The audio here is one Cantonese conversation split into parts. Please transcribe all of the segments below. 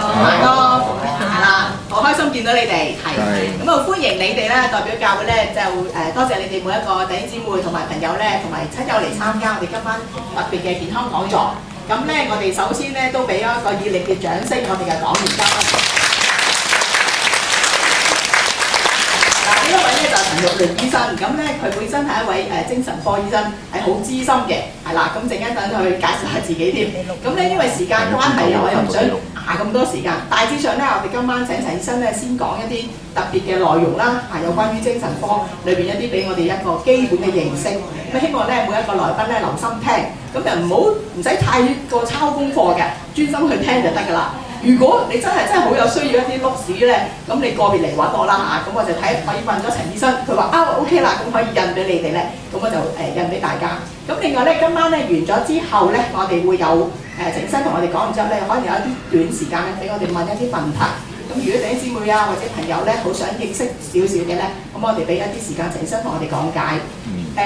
大哥，係啦，好開心見到你哋，係咁啊歡迎你哋咧，代表教會咧就多謝你哋每一個弟兄姊妹同埋朋友咧，同埋親友嚟參加我哋今晚特別嘅健康講座。咁咧，我哋首先咧都俾一個熱烈嘅掌聲，我哋嘅講員嘉賓。呢一位咧就係陳玉麟醫生，咁咧佢本身係一位精神科醫生，係好資深嘅，係啦。咁陣間等佢介紹下自己添。咁咧因為時間關係，我又唔想咁多時間。大致上咧，我哋今晚請陳醫生咧先講一啲特別嘅內容啦，有關於精神科裏邊一啲俾我哋一個基本嘅認識。咁希望咧每一個來賓咧留心聽，咁就唔使太過抄功課嘅，專心去聽就得㗎啦。如果你真係好有需要一啲碌屎咧，咁你個別嚟揾我啦嚇，咁我就可以問咗陳醫生，佢話OK 啦，咁可以印俾你哋咧，咁我就印俾大家。咁另外咧，今晚咧完咗之後咧，我哋會有陳醫生同我哋講完之後咧，可能有一啲短時間咧俾我哋問一啲問題。咁如果弟兄姊妹啊或者朋友咧好想認識少少嘅咧，咁我哋俾一啲時間陳醫生同我哋講解。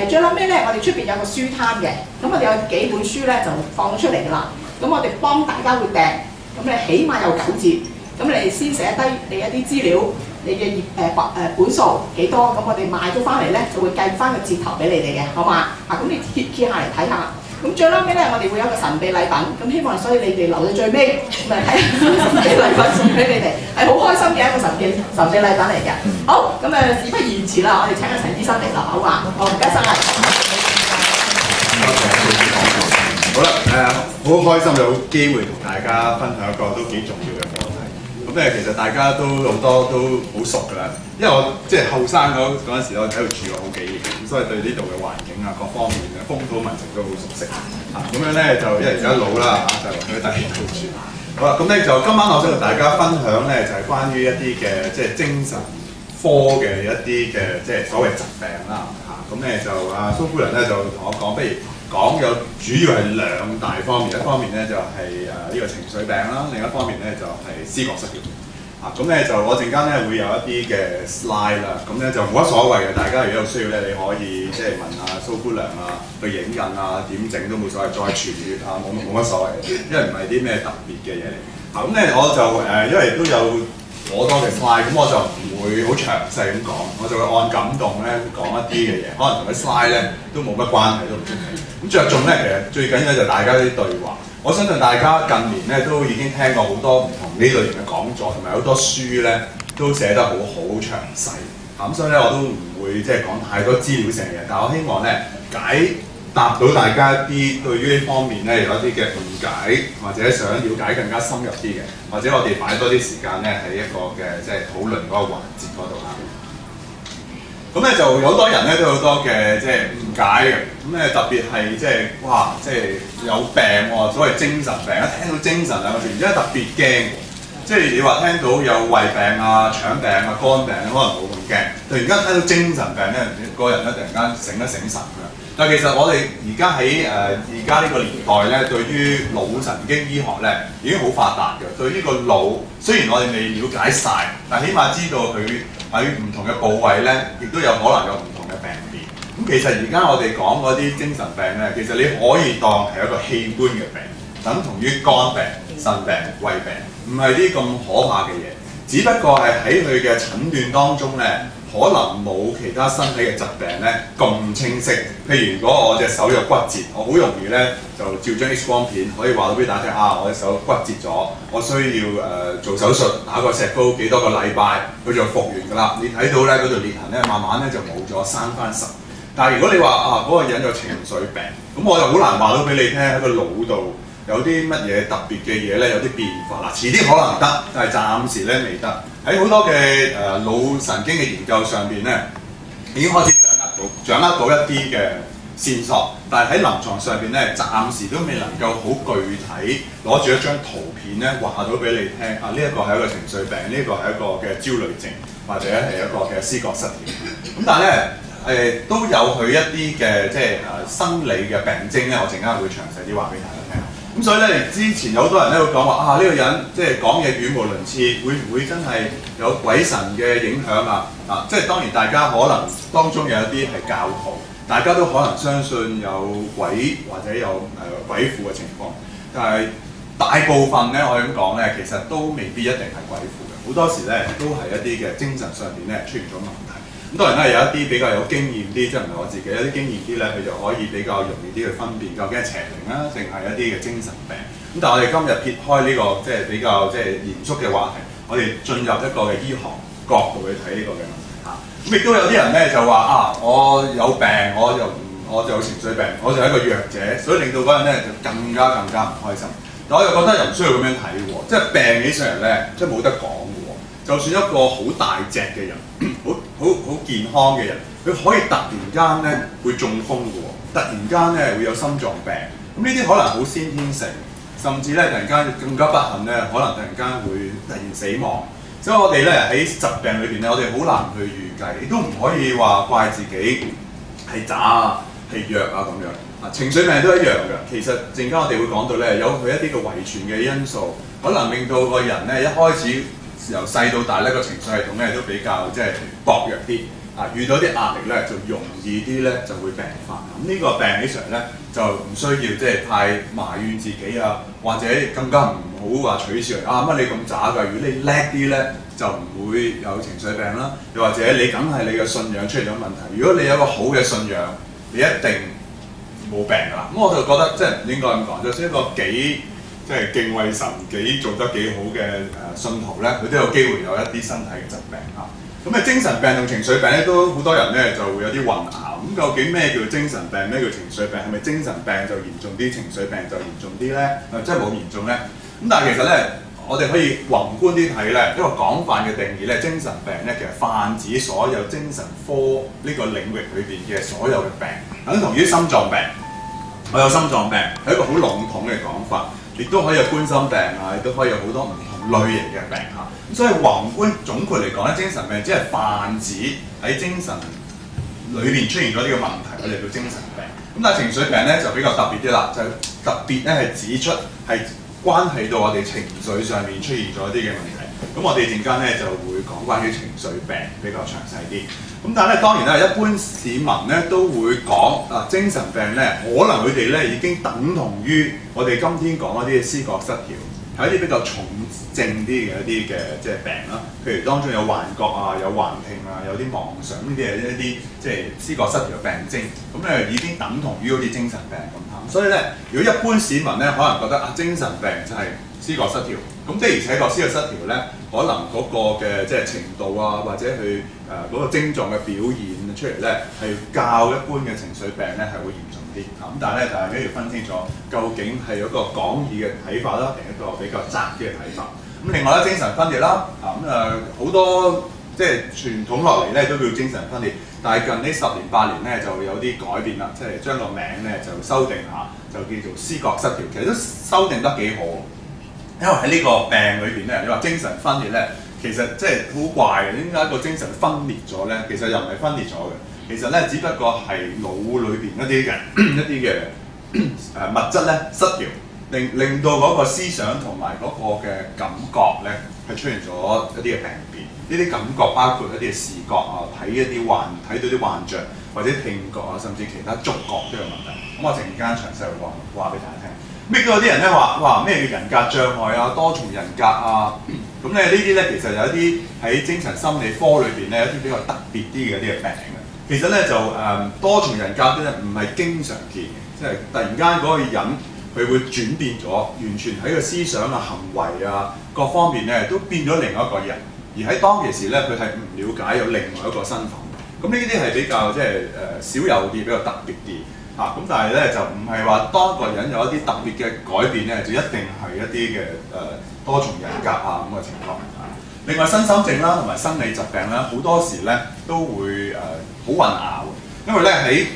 最後尾咧，我哋出邊有個書攤嘅，咁我哋有幾本書咧就放咗出嚟㗎啦。咁我哋幫大家會訂。咁你起碼有9折，咁你先寫低你一啲資料，你嘅本數幾多，咁我哋買咗翻嚟咧就會計翻個折頭俾你哋嘅，好嘛？咁你揭下嚟睇下。咁最後尾咧，我哋會有一個神秘禮品，咁希望所以你哋留到最尾，咪睇神秘禮品送俾你哋，係好開心嘅一個神秘禮品嚟嘅。好，咁事不宜遲啦，我哋請阿陳醫生嚟啦，好嘛？好，唔該晒。好啦，好開心有機會同大家分享一個都幾重要嘅課題。咁咧，其實大家都好多都好熟㗎啦，因為我即係後生嗰陣時，我喺度住過好幾年，咁所以對呢度嘅環境啊、各方面嘅風土民情都好熟悉。咁樣咧就因為而家老啦就去第二度住。好啦，咁咧就今晚我想同大家分享咧就係關於一啲嘅即係精神科嘅一啲嘅即係所謂疾病啦。咁咧就蘇夫人咧就同我講，不如講有主要係2大方面，一方面咧就係呢個情緒病啦，另一方面咧就係思覺失調。咁咧就我陣間咧會有一啲嘅 slide 啦，咁咧就冇乜所謂嘅，大家如果有需要咧，你可以即係問下蘇姑娘啊，去影印啊，點整都冇所謂，再傳閱啊，冇乜所謂嘅，因為唔係啲咩特別嘅嘢嚟。咁咧我就因為都有好多嘅 slide，咁我就唔會好詳細咁講，我就會按感動咧講一啲嘅嘢，可能同啲 slide 咧都冇乜關係，都唔出奇。咁着重咧，其實最緊要就大家啲對話。我相信大家近年咧都已經聽過好多唔同呢類型嘅講座，同埋好多書咧都寫得好詳細。咁所以咧我都唔會即係講太多資料性嘅嘢，但我希望咧解答到大家一啲對於呢方面咧有一啲嘅誤解，或者想了解更加深入啲嘅，或者我哋擺多啲時間咧喺一個嘅即係討論嗰個環節嗰度。咁咧就有好多人咧都有好多嘅即係誤解嘅，咁咧特別係即係哇，即係有病喎，所謂精神病，一聽到精神兩個字，而家特別驚，即係你話聽到有胃病啊、腸病啊、肝病可能冇咁驚，突然間聽到精神病咧，個人咧突然間醒一醒神㗎。但其實我哋而家喺而家呢個年代咧，對於腦神經醫學咧已經好發達嘅。對於個腦，雖然我哋未了解晒，但起碼知道佢喺唔同嘅部位咧，亦都有可能有唔同嘅病變。咁其實而家我哋講嗰啲精神病咧，其實你可以當係一個器官嘅病，等同於肝病、腎病、胃病，唔係啲咁可怕嘅嘢。只不過係喺佢嘅診斷當中咧，可能冇其他身體嘅疾病咧咁清晰。譬如如果我隻手有骨折，我好容易咧就照張 X 光片，可以話到俾大家聽我隻手骨折咗，我需要做手術，打個石膏幾多個禮拜，佢就復原㗎啦。你睇到咧嗰條裂痕咧，慢慢咧就冇咗，生翻實。但係如果你話嗰個人有情緒病，咁我就好難話到俾你聽喺個腦度有啲乜嘢特別嘅嘢咧，有啲變化啦。遲啲可能得，但係暫時咧未得。喺好多嘅腦神經嘅研究上邊咧，已經開始掌握到一啲嘅線索，但係喺臨床上邊咧，暫時都未能夠好具體攞住一張圖片咧話到俾你聽呢一個係一個情緒病，呢一個係一個嘅焦慮症，或者係一個嘅思覺失調。咁但係咧都有佢一啲嘅即係生理嘅病徵咧，我陣間會詳細啲話俾大家聽。咁所以咧，之前有好多人咧會講話呢個人即係講嘢語無倫次，會唔會真係有鬼神嘅影響啊？即係當然大家可能當中有一啲係教徒，大家都可能相信有鬼或者有鬼附嘅情況，但係大部分咧，我咁講咧，其實都未必一定係鬼附嘅，好多時咧都係一啲嘅精神上邊咧出現咗問題。咁當然啦，有一啲比較有經驗啲，即係唔係我自己，有啲經驗啲咧，佢就可以比較容易啲去分辨究竟係邪靈啦，定係一啲嘅精神病。咁但係我哋今日撇開呢個即係比較即係嚴肅嘅話題，我哋進入一個嘅醫學角度去睇呢個嘅問題嚇。咁亦都有啲人咧就話啊，我有病，我就有情緒病，我就係一個弱者，所以令到嗰人咧就更加唔開心。但我又覺得又唔需要咁樣睇喎，即係病起上嚟咧，即係冇得講嘅喎。就算一個好大隻嘅人，好健康嘅人，佢可以突然間咧會中風嘅喎，突然間咧會有心臟病。咁呢啲可能好先天性，甚至咧突然間更加不幸咧，可能突然間會突然死亡。所以我哋咧喺疾病裏邊咧，我哋好難去預計，亦都唔可以話怪自己係渣啊、係弱啊咁樣。情緒病都一樣嘅。其實陣間我哋會講到咧，有佢一啲嘅遺傳嘅因素，可能令到個人咧一開始由細到大咧個情緒系統咧都比較即係薄弱啲。遇到啲壓力咧就容易啲咧就會病發。咁呢個病起上咧就唔需要即係太埋怨自己啊，或者更加唔好話取笑啊乜你咁渣㗎？如果你叻啲咧就唔會有情緒病啦。又或者你梗係你嘅信仰出現咗問題。如果你有一個好嘅信仰，你一定冇病㗎啦。咁我就覺得即係唔應該咁講，就算一個幾即係敬畏神、幾做得幾好嘅信徒咧，佢都有機會有一啲身體嘅疾病嚇。咁精神病同情緒病咧，都好多人咧就會有啲混淆。咁究竟咩叫精神病，咩叫情緒病？係咪精神病就嚴重啲，情緒病就嚴重啲咧？即係冇嚴重咧？咁但係其實咧，我哋可以宏觀啲睇咧，一個廣泛嘅定義咧，精神病咧其實泛指所有精神科呢個領域裏邊嘅所有嘅病，等同於心臟病。我有心臟病係一個好籠統嘅講法，亦都可以有冠心病啊，亦都可以有好多唔同類型嘅病嚇。咁所以宏觀總括嚟講咧，精神病只係泛指喺精神裏邊出現咗呢個問題，我哋叫精神病。咁但係情緒病咧就比較特別啲啦，就特別咧係指出係關係到我哋情緒上面出現咗一啲嘅問題。咁我哋陣間咧就會講關於情緒病比較詳細啲。咁但係咧當然啦，一般市民咧都會講精神病咧，可能佢哋咧已經等同於我哋今天講一啲嘅思覺失調，係一啲比較重症啲嘅一啲嘅即係病啦。譬如當中有幻覺啊、有幻聽啊、有啲妄想，呢啲係一啲即係思覺失調嘅病徵。咁咧已經等同於好似精神病咁嚇。所以咧，如果一般市民咧可能覺得精神病就係思覺失調，咁的而且確思覺失調咧，可能嗰個嘅即係程度啊，或者佢嗰個症狀嘅表現出嚟咧，係較一般嘅情緒病咧係會嚴重啲。咁但係咧，大家要分清楚，究竟係有一個廣義嘅睇法啦，定一個比較窄啲嘅睇法。咁另外咧，精神分裂啦，好多即係傳統落嚟咧都叫精神分裂，但係近呢10年8年咧就有啲改變啦，即係將個名咧就修訂下，就叫做思覺失調。其實都修訂得幾好。因為喺呢個病裏邊咧，你話精神分裂咧，其實即係好怪嘅。點解個精神分裂咗咧？其實又唔係分裂咗嘅。其實咧，只不過係腦裏邊一啲嘅物質咧失調，令到嗰個思想同埋嗰個嘅感覺咧係出現咗一啲嘅病變。呢啲感覺包括一啲視覺啊，睇到啲幻象，或者聽覺啊，甚至其他觸覺都有問題。咁我陣間詳細話俾大家聽。咩叫有啲人咧話哇咩叫人格障礙啊、多重人格啊？咁咧呢啲咧其實有一啲喺精神心理科裏邊咧，一啲比較特別啲嘅一啲嘅病嘅。其實咧就多重人格咧唔係經常見嘅，即係突然間嗰個人佢會轉變咗，完全喺個思想啊、行為啊各方面咧都變咗另外一個人，而喺當其時咧佢係唔了解有另外一個身份。咁呢啲係比較即係少有啲，比較特別啲。咁但係咧就唔係話當個人有一啲特別嘅改變咧，就一定係一啲嘅多重人格啊咁嘅情況。另外身心症啦同埋生理疾病啦，好多時咧都會好混淆，因為咧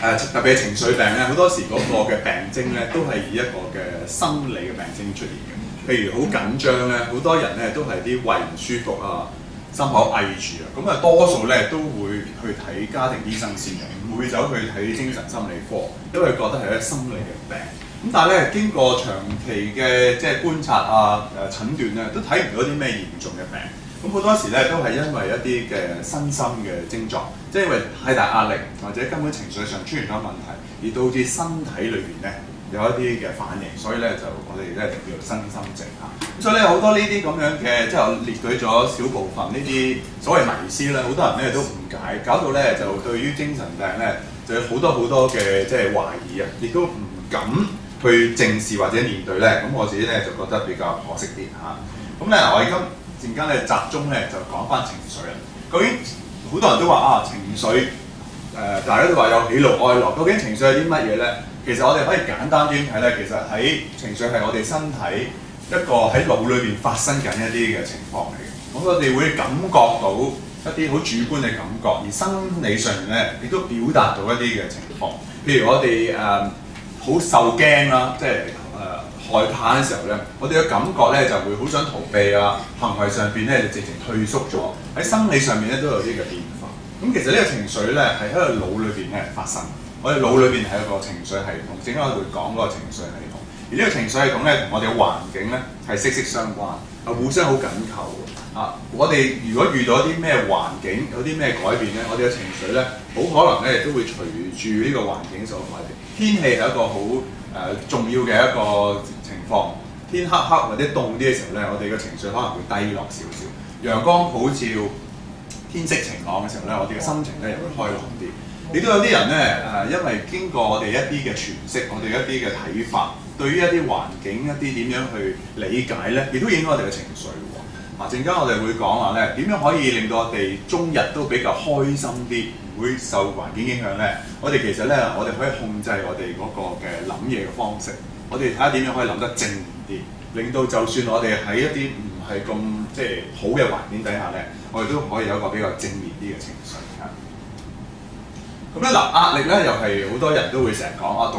喺特別係情緒病咧，好多時嗰個嘅病徵咧都係以一個嘅生理嘅病徵出現嘅。譬如好緊張咧，好多人咧都係啲胃唔舒服啊。心口翳住啊，咁多數咧都會去睇家庭醫生先嘅，唔會走去睇精神心理科，因為覺得係一個心理嘅病。咁但係咧經過長期嘅即係觀察啊、診斷咧，都睇唔到啲咩嚴重嘅病。咁好多時咧都係因為一啲嘅身心嘅症狀，即係因為太大壓力或者根本情緒上出現咗問題，而導致身體裏邊咧有一啲嘅反應，所以咧就我哋咧就叫做身心症嚇。咁所以咧好多呢啲咁樣嘅，即係我列舉咗少部分呢啲所謂迷思啦，好多人咧都誤解，搞到咧就對於精神病咧就有好多嘅即係懷疑啊，亦都唔敢去正視或者面對咧。咁我自己咧就覺得比較可惜啲嚇。咁咧我而家陣間咧集中咧就講翻情緒啦。究竟好多人都話啊情緒大家都話有喜怒哀樂，究竟情緒係啲乜嘢咧？其實我哋可以簡單啲睇咧，其實喺情緒係我哋身體一個喺腦裏邊發生緊一啲嘅情況嚟嘅。咁我哋會感覺到一啲好主觀嘅感覺，而生理上面咧亦都表達到一啲嘅情況。譬如我哋好受驚啦，即係害怕嘅時候咧，我哋嘅感覺咧就會好想逃避啊，行為上邊咧就直情退縮咗。喺生理上面咧都有啲嘅變化。咁其實呢個情緒咧係喺個腦裏邊咧發生。我哋腦裏邊係一個情緒系統，陣間我會講嗰個情緒系統。而呢個情緒系統咧同我哋嘅環境咧係息息相關，互相好緊扣啊！我哋如果遇到啲咩環境，有啲咩改變咧，我哋嘅情緒咧好可能咧都會隨住呢個環境所改變。天氣係一個好重要嘅一個情況，天黑黑或者凍啲嘅時候咧，我哋嘅情緒可能會低落少少。陽光普照、天色晴朗嘅時候咧，我哋嘅心情咧又會開朗啲。亦都有啲人咧因為經過我哋一啲嘅詮釋，我哋一啲嘅睇法，對於一啲環境一啲點樣去理解咧，亦都影響我哋嘅情緒喎。陣間我哋會講話咧，點樣可以令到我哋終日都比較開心啲，唔會受環境影響咧？我哋其實咧，我哋可以控制我哋嗰個嘅諗嘢嘅方式。我哋睇下點樣可以諗得正面啲，令到就算我哋喺一啲唔係咁即係好嘅環境底下咧，我哋都可以有一個比較正面啲嘅情緒嚇。咁咧嗱，壓力咧又係好多人都會成日講啊，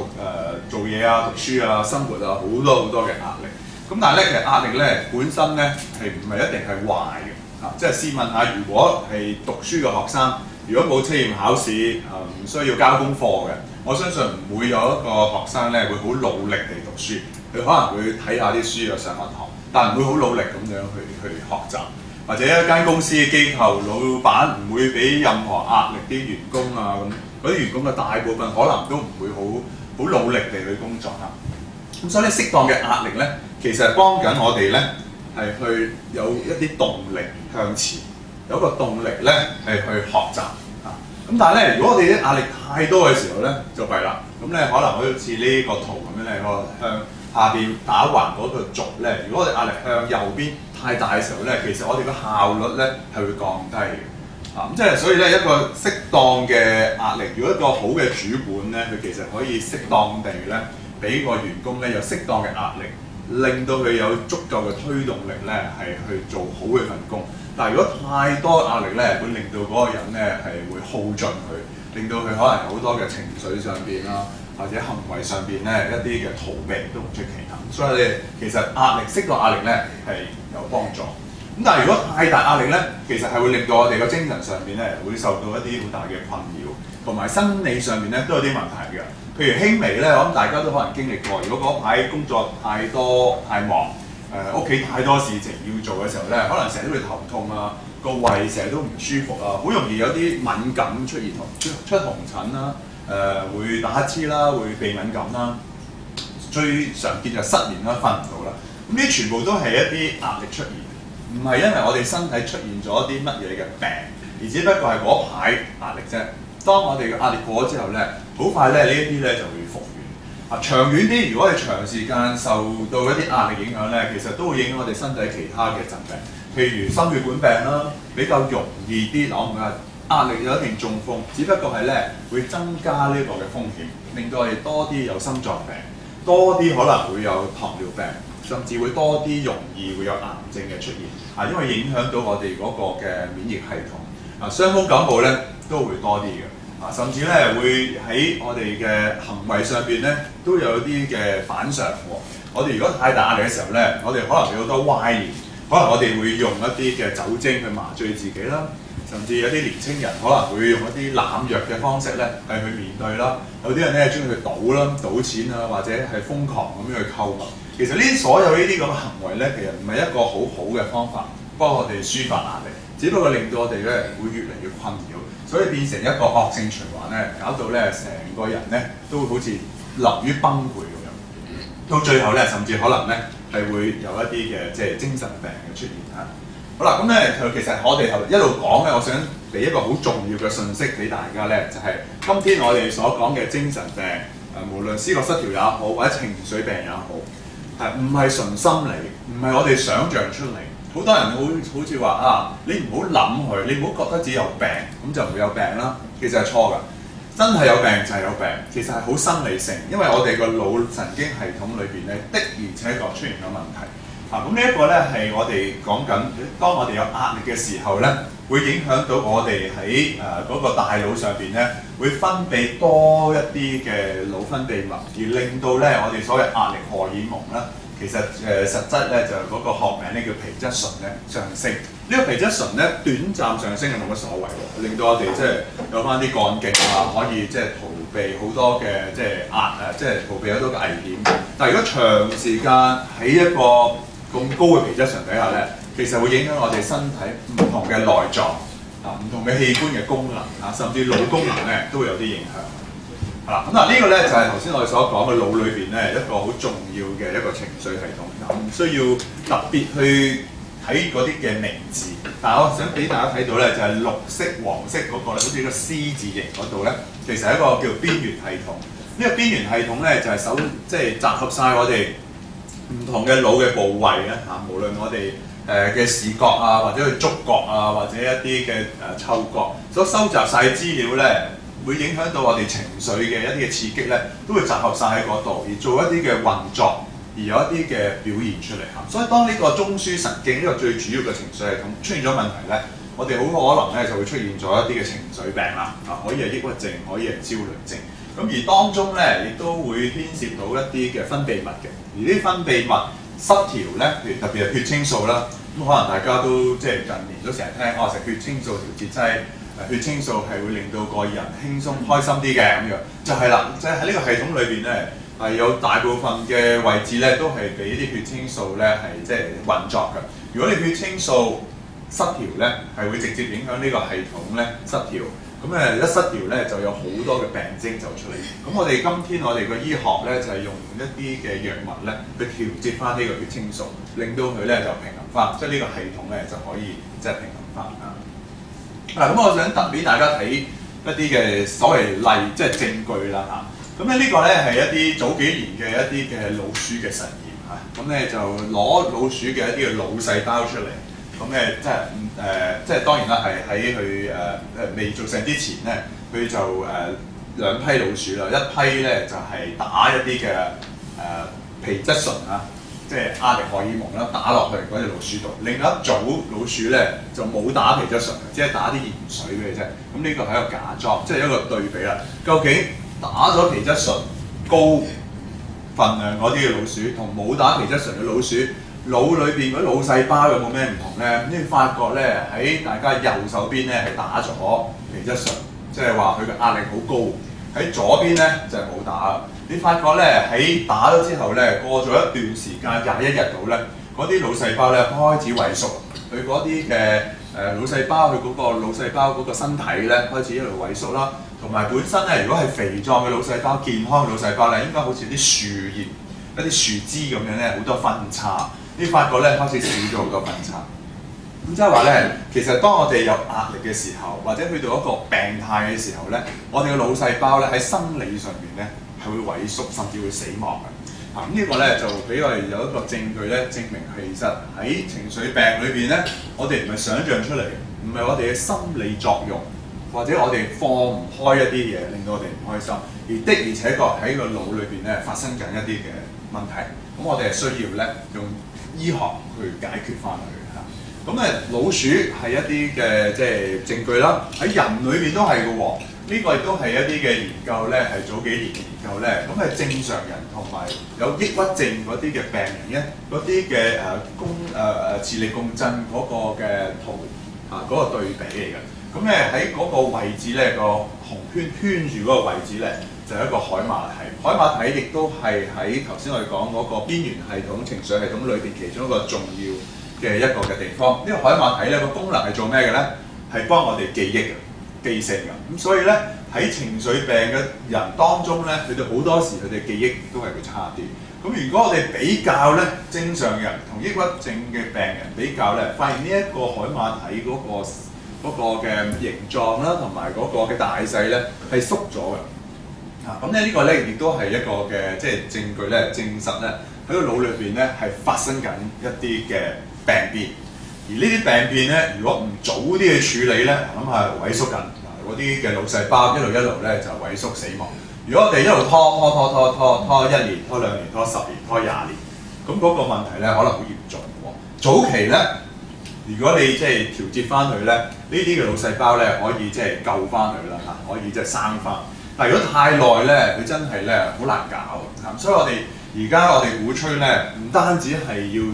做嘢啊、讀書啊、生活啊，好多嘅壓力。咁但係咧，其實壓力咧本身咧係唔係一定係壞嘅嚇。即係試問下，如果係讀書嘅學生，如果冇測驗考試唔需要交功課嘅，我相信唔會有一個學生咧會好努力地讀書，佢可能會睇下啲書啊、上下堂，但唔會好努力咁樣去學習。或者一間公司嘅機構，老闆唔會俾任何壓力啲員工啊咁，嗰啲員工嘅大部分可能都唔會好努力地去工作嚇。咁所以咧，適當嘅壓力咧，其實係幫緊我哋咧係去有一啲動力向前，有一個動力咧係去學習嚇。咁但係咧，如果我哋啲壓力太多嘅時候咧，就弊啦。咁咧可能好似呢個圖咁樣咧，我向下邊打橫嗰個軸咧，如果我哋壓力向右邊太大嘅時候咧，其實我哋個效率咧係會降低嘅。咁即係所以咧，一個適當嘅壓力，如果一個好嘅主管咧，佢其實可以適當地咧，俾個員工咧有適當嘅壓力，令到佢有足夠嘅推動力咧，係去做好佢份工。但係如果太多壓力咧，會令到嗰個人咧係會耗盡佢，令到佢可能有好多嘅情緒上邊啦，或者行為上邊咧一啲嘅逃避都唔出奇㗎。所以咧，其實壓力適當壓力咧係有幫助。咁但係如果太大壓力咧，其實係會令到我哋個精神上邊咧會受到一啲好大嘅困擾，同埋生理上邊咧都有啲問題嘅。譬如輕微咧，我諗大家都可能經歷過。如果嗰排工作太多太忙，屋企太多事情要做嘅時候咧，可能成日都會頭痛啊，個胃成日都唔舒服啊，好容易有啲敏感出現，出紅疹啦，會打乞嗤啦，會鼻敏感啦，最常見就失眠啦，瞓唔到啦。咁呢啲全部都係一啲壓力出現。唔係因為我哋身體出現咗啲乜嘢嘅病，而只不過係嗰排壓力啫。當我哋嘅壓力過咗之後咧，好快咧呢一啲咧就會復原。長遠啲，如果係長時間受到一啲壓力影響咧，其實都會影響我哋身體其他嘅疾病，譬如心血管病啦，比較容易啲。我唔係壓力有一定中風，只不過係咧會增加呢個嘅風險，令到我哋多啲有心臟病，多啲可能會有糖尿病。甚至會多啲容易會有癌症嘅出現，因為影響到我哋嗰個嘅免疫系統。傷風感冒咧都會多啲嘅，甚至咧會喺我哋嘅行為上邊咧都有啲嘅反常喎。我哋如果太大壓力嘅時候咧，我哋可能有好多歪念，可能我哋會用一啲嘅酒精去麻醉自己啦，甚至有啲年青人可能會用一啲濫藥嘅方式咧係去面對啦。有啲人咧中意去賭啦、賭錢啊，或者係瘋狂咁樣去購物。其實呢啲所有呢啲咁嘅行為咧，其實唔係一個好好嘅方法幫我哋抒發壓力，只不過令到我哋咧會越嚟越困擾，所以變成一個惡性循環咧，搞到咧成個人咧都會好似流於崩潰咁樣。到最後咧，甚至可能咧係會有一啲嘅即係精神病嘅出現嚇。好啦，咁咧其實我哋一路講咧，我想俾一個好重要嘅信息俾大家咧，就係、今天我哋所講嘅精神病，無論思覺失調也好，或者情緒病也好，係唔係純心理，唔係我哋想像出嚟。好多人好似話啊，你唔好諗佢，你唔好覺得自己有病，咁就唔會有病啦。其實係錯㗎，真係有病就係有病，其實係好生理性，因為我哋個腦神經系統裏邊咧的而且確出現咗問題。咁呢一個咧係我哋講緊，當我哋有壓力嘅時候咧，會影響到我哋喺嗰個大腦上邊咧，會分泌多一啲嘅腦分泌物，而令到咧我哋所謂壓力荷爾蒙啦，其實實質咧就嗰個學名咧叫皮質醇咧上升。呢個皮質醇咧短暫上升係冇乜所謂喎，令到我哋即係有翻啲幹勁啊，可以即係逃避好多嘅即係即係逃避好多嘅危險。但係如果長時間喺一個咁高嘅皮質醇底下咧，其實會影響我哋身體唔同嘅內臟唔同嘅器官嘅功能甚至腦功能咧都會有啲影響。咁呢個咧就係頭先我哋所講嘅腦裏邊咧一個好重要嘅一個情緒系統，唔需要特別去睇嗰啲嘅名字，但係我想俾大家睇到咧就係綠色、黃色嗰個咧，好似個 C 字形嗰度咧，其實係一個叫邊緣系統。呢個邊緣系統咧就係即係集合晒我哋唔同嘅腦嘅部位咧無論我哋嘅視覺啊，或者去觸覺啊，或者一啲嘅嗅覺所收集晒資料咧，會影響到我哋情緒嘅一啲嘅刺激咧，都會集合晒喺嗰度，而做一啲嘅運作，而有一啲嘅表現出嚟所以當呢個中樞神經呢個最主要嘅情緒系統出現咗問題咧，我哋好可能咧就會出現咗一啲嘅情緒病啦，可以係抑鬱症，可以係焦慮症。咁而當中咧，亦都會牽涉到一啲嘅分泌物嘅，而啲分泌物失調咧，譬如特別係血清素啦，咁可能大家都即係近年都成日聽，食血清素調節劑，血清素係會令到個人輕鬆開心啲嘅咁樣，就係啦，即係喺呢個系統裏邊咧，係有大部分嘅位置咧都係俾啲血清素咧係即係運作嘅。如果你血清素失調咧，係會直接影響呢個系統咧失調。咁一失調咧，就有好多嘅病徵就出嚟。咁我哋今天我哋個醫學咧，就係用一啲嘅藥物咧，去調節翻呢個血清素，令到佢咧就平衡翻，即係呢個系統咧就可以即係平衡翻咁我想特俾大家睇一啲嘅所謂例，即係證據啦咁咧呢個咧係一啲早幾年嘅一啲嘅老鼠嘅實驗咁咧就攞老鼠嘅一啲嘅腦細胞出嚟。咁咧即係當然啦，係喺佢未做成之前咧，佢就兩批老鼠啦，一批咧就係打一啲嘅皮質醇即係壓力荷爾蒙啦，打落去嗰隻老鼠度。另一組老鼠咧就冇打皮質醇，只係打啲鹽水俾佢啫。咁呢個係一個假裝，即係一個對比啦。究竟打咗皮質醇高份量嗰啲嘅老鼠，同冇打皮質醇嘅老鼠，腦裏邊嗰啲腦細胞有冇咩唔同咧？你發覺咧喺大家右手邊咧係打咗皮質醇，即係話佢嘅壓力好高。喺左邊咧就係冇打。你發覺咧喺打咗之後咧，過咗一段時間21日度咧，嗰啲腦細胞咧開始萎縮，佢嗰啲嘅腦細胞，佢嗰個腦細胞嗰個身體咧開始一路萎縮啦。同埋本身咧，如果係肥壯嘅腦細胞、健康嘅腦細胞咧，應該好似啲樹葉、一啲樹枝咁樣咧，好多分叉。你發覺咧開始少咗好多分叉，咁即係話咧，其實當我哋有壓力嘅時候，或者去到一個病態嘅時候咧，我哋嘅腦細胞咧喺生理上面咧係會萎縮，甚至會死亡嘅。咁呢個咧就俾我哋有一個證據咧，證明其實喺情緒病裏邊咧，我哋唔係想像出嚟，唔係我哋嘅心理作用，或者我哋放唔開一啲嘢，令到我哋唔開心，而且確喺個腦裏邊咧發生緊一啲嘅問題。咁我哋係需要咧用醫學去解決翻佢嚇。咁老鼠係一啲嘅即係證據啦，喺人裏邊都係嘅喎。呢個亦都係一啲嘅研究咧，係早幾年研究咧。咁係正常人同埋有抑鬱症嗰啲嘅病人咧，嗰啲嘅磁力共振嗰個嘅圖嗰個對比嚟嘅。咁咧喺嗰個位置咧，個紅圈圈住嗰個位置咧，就係一個海馬體。海馬體亦都係喺頭先我哋講嗰個邊緣系統、情緒系統裏邊其中一個重要嘅一個嘅地方。呢個海馬體咧個功能係做咩嘅咧？係幫我哋記憶嘅、記性嘅。咁所以咧喺情緒病嘅人當中咧，佢哋好多時佢哋記憶都係會差啲。咁如果我哋比較咧正常人同抑鬱症嘅病人比較咧，發現呢一個海馬體嗰個嘅形狀啦，同埋嗰個嘅大細咧係縮咗嘅。咁咧呢個咧亦都係一個嘅即係證據咧，證實咧喺個腦裏邊咧係發生緊一啲嘅病變。而呢啲病變咧，如果唔早啲去處理咧，諗下萎縮緊嗰啲嘅腦細胞一路咧就萎縮死亡。如果我哋一路拖1年、拖2年、拖10年、拖20年，咁嗰個問題咧可能好嚴重喎。早期咧，如果你即係調節翻佢咧，呢啲嘅腦細胞咧可以即係救翻佢啦嚇，可以即係生翻。但係如果太耐咧，佢真係咧好難搞啊！所以我哋鼓吹咧，唔單止係要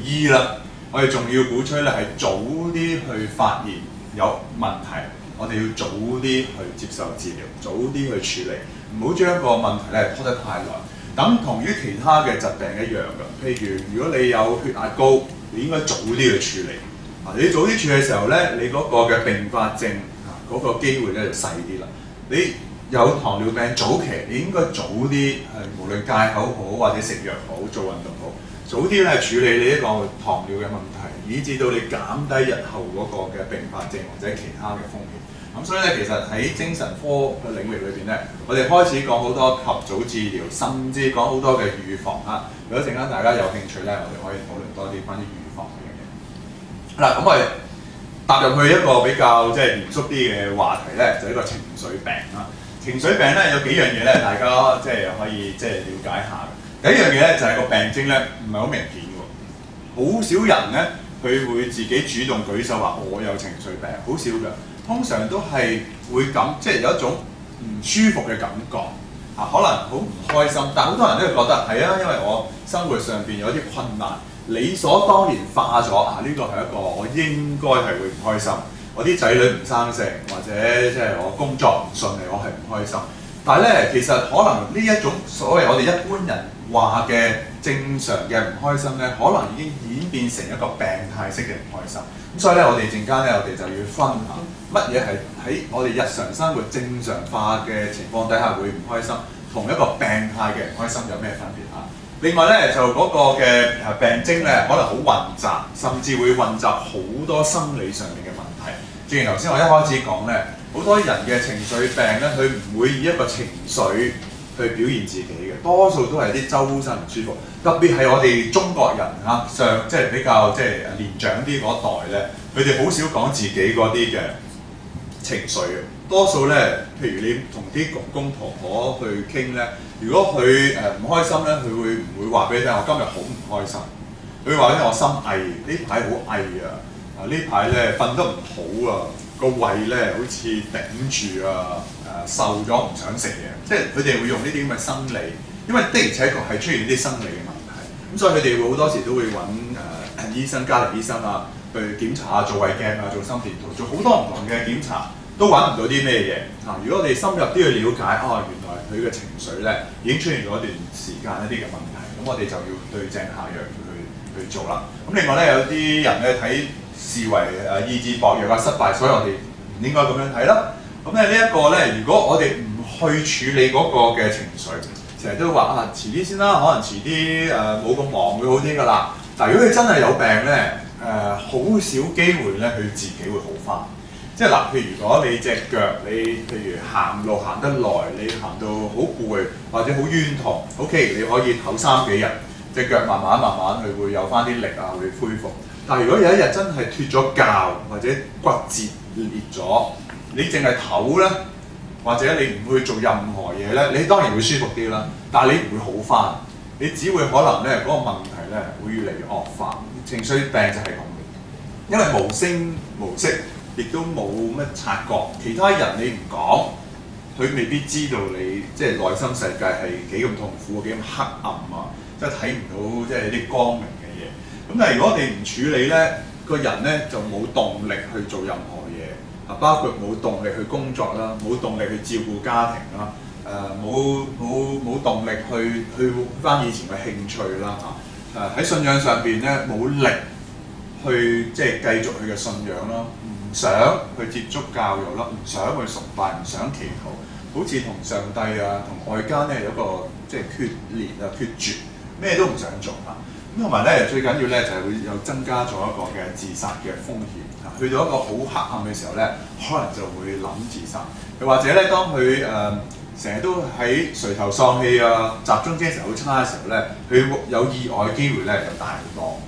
醫啦，我哋仲要鼓吹咧係早啲去發現有問題。我哋要早啲去接受治療，早啲去處理，唔好將個問題咧拖得太耐。等同於其他嘅疾病一樣嘅，譬如如果你有血壓高，你應該早啲去處理。你早啲處理嘅時候咧，你嗰個嘅併發症嗰個機會咧就細啲啦。你有糖尿病早期，你應該早啲無論戒口好或者食藥好，做運動好，早啲咧處理你呢個糖尿嘅問題，以至到你減低日後嗰個嘅併發症或者其他嘅風險。咁所以咧，其實喺精神科嘅領域裏邊咧，我哋開始講好多及早治療，甚至講好多嘅預防嚇。如果陣間大家有興趣咧，我哋可以討論多啲關於預防嘅嘢。嗱，咁我哋踏入去一個比較即係嚴肅啲嘅話題咧，就係一個情緒病啦。情緒病咧有幾樣嘢咧，大家即係可以即係了解下嘅。第一樣嘢咧就係個病徵咧唔係好明顯嘅，好少人咧佢會自己主動舉手話我有情緒病，好少嘅。通常都係會即係有一種唔舒服嘅感覺可能好唔開心，但係好多人都會覺得係啊，因為我生活上邊有啲困難，理所當然化咗呢個係一個我應該係會唔開心，我啲仔女唔生性，或者即係我工作唔順利，我係唔開心。但係咧，其實可能呢一種所謂我哋一般人話嘅正常嘅唔開心咧，可能已經演變成一個病態式嘅唔開心。咁所以咧，我哋陣間咧，我哋就要分下乜嘢係喺我哋日常生活正常化嘅情況底下會唔開心，同一個病態嘅唔開心有咩分別啊？另外咧，就嗰個嘅病徵咧，可能好混雜，甚至會混雜好多生理上面嘅問題。正如頭先我一開始講咧，好多人嘅情緒病咧，佢唔會以一個情緒去表現自己嘅，多數都係啲周身唔舒服。特別係我哋中國人即係比較即係年長啲嗰代咧，佢哋好少講自己嗰啲嘅情緒嘅。多數咧，譬如你同啲公公婆婆去傾咧，如果佢唔開心咧，佢會唔會話俾你聽？我今日好唔開心。佢會話俾你聽，我心翳，呢排好翳啊！呢排咧瞓得唔好啊，個胃咧好似頂住啊，瘦咗唔想食嘢，即係佢哋會用呢啲咁嘅生理，因為的而且確係出現啲生理嘅問題，咁所以佢哋會好多時都會揾醫生、家庭醫生去檢查做胃鏡做心電圖，做好多唔同嘅檢查，都揾唔到啲咩嘢。如果我哋深入啲去了解，原來佢嘅情緒咧已經出現咗一段時間一啲嘅問題，咁我哋就要對症下藥去做啦。咁另外咧，有啲人咧睇視為意志薄弱失敗，所以我哋唔應該咁樣睇啦。咁咧呢一個咧，如果我哋唔去處理嗰個嘅情緒，成日都話遲啲先啦，可能遲啲冇咁忙會好啲㗎啦。但係如果佢真係有病咧，好少機會咧佢自己會好返。即係譬如果你隻腳譬如行路行得耐，你行到好攰或者好冤痛 ，OK， 你可以唞3幾日，隻腳慢慢佢會有返啲力會恢復。但係如果有一日真係脫咗臼或者骨折裂咗，你淨係唞咧，或者你唔去做任何嘢咧，你當然會舒服啲啦。但係你唔會好返，你只會可能咧嗰個問題咧會越嚟越惡化。情緒病就係咁嘅，因為無聲無息，亦都冇乜察覺。其他人你唔講，佢未必知道你即係內心世界係幾咁痛苦、幾咁黑暗即係睇唔到即係啲光明嘅嘢。咁但係如果我哋唔處理咧，個人咧就冇動力去做任何嘢，包括冇動力去工作啦，冇動力去照顧家庭啦，冇動力去翻以前嘅興趣啦喺信仰上邊咧冇力去即係繼續佢嘅信仰啦，唔想去接觸教育啦，唔想去崇拜，唔想祈禱，好好似同上帝啊、同外間咧有一個即係決裂啊、決絕，咩都唔想做嚇。咁同埋咧最緊要咧就係會有增加咗一個嘅自殺嘅風險嚇。去到一個好黑暗嘅時候咧，可能就會諗自殺。又或者咧，當佢成日都喺垂頭喪氣啊、集中精神好差嘅時候咧，佢有意外嘅機會咧就大好多。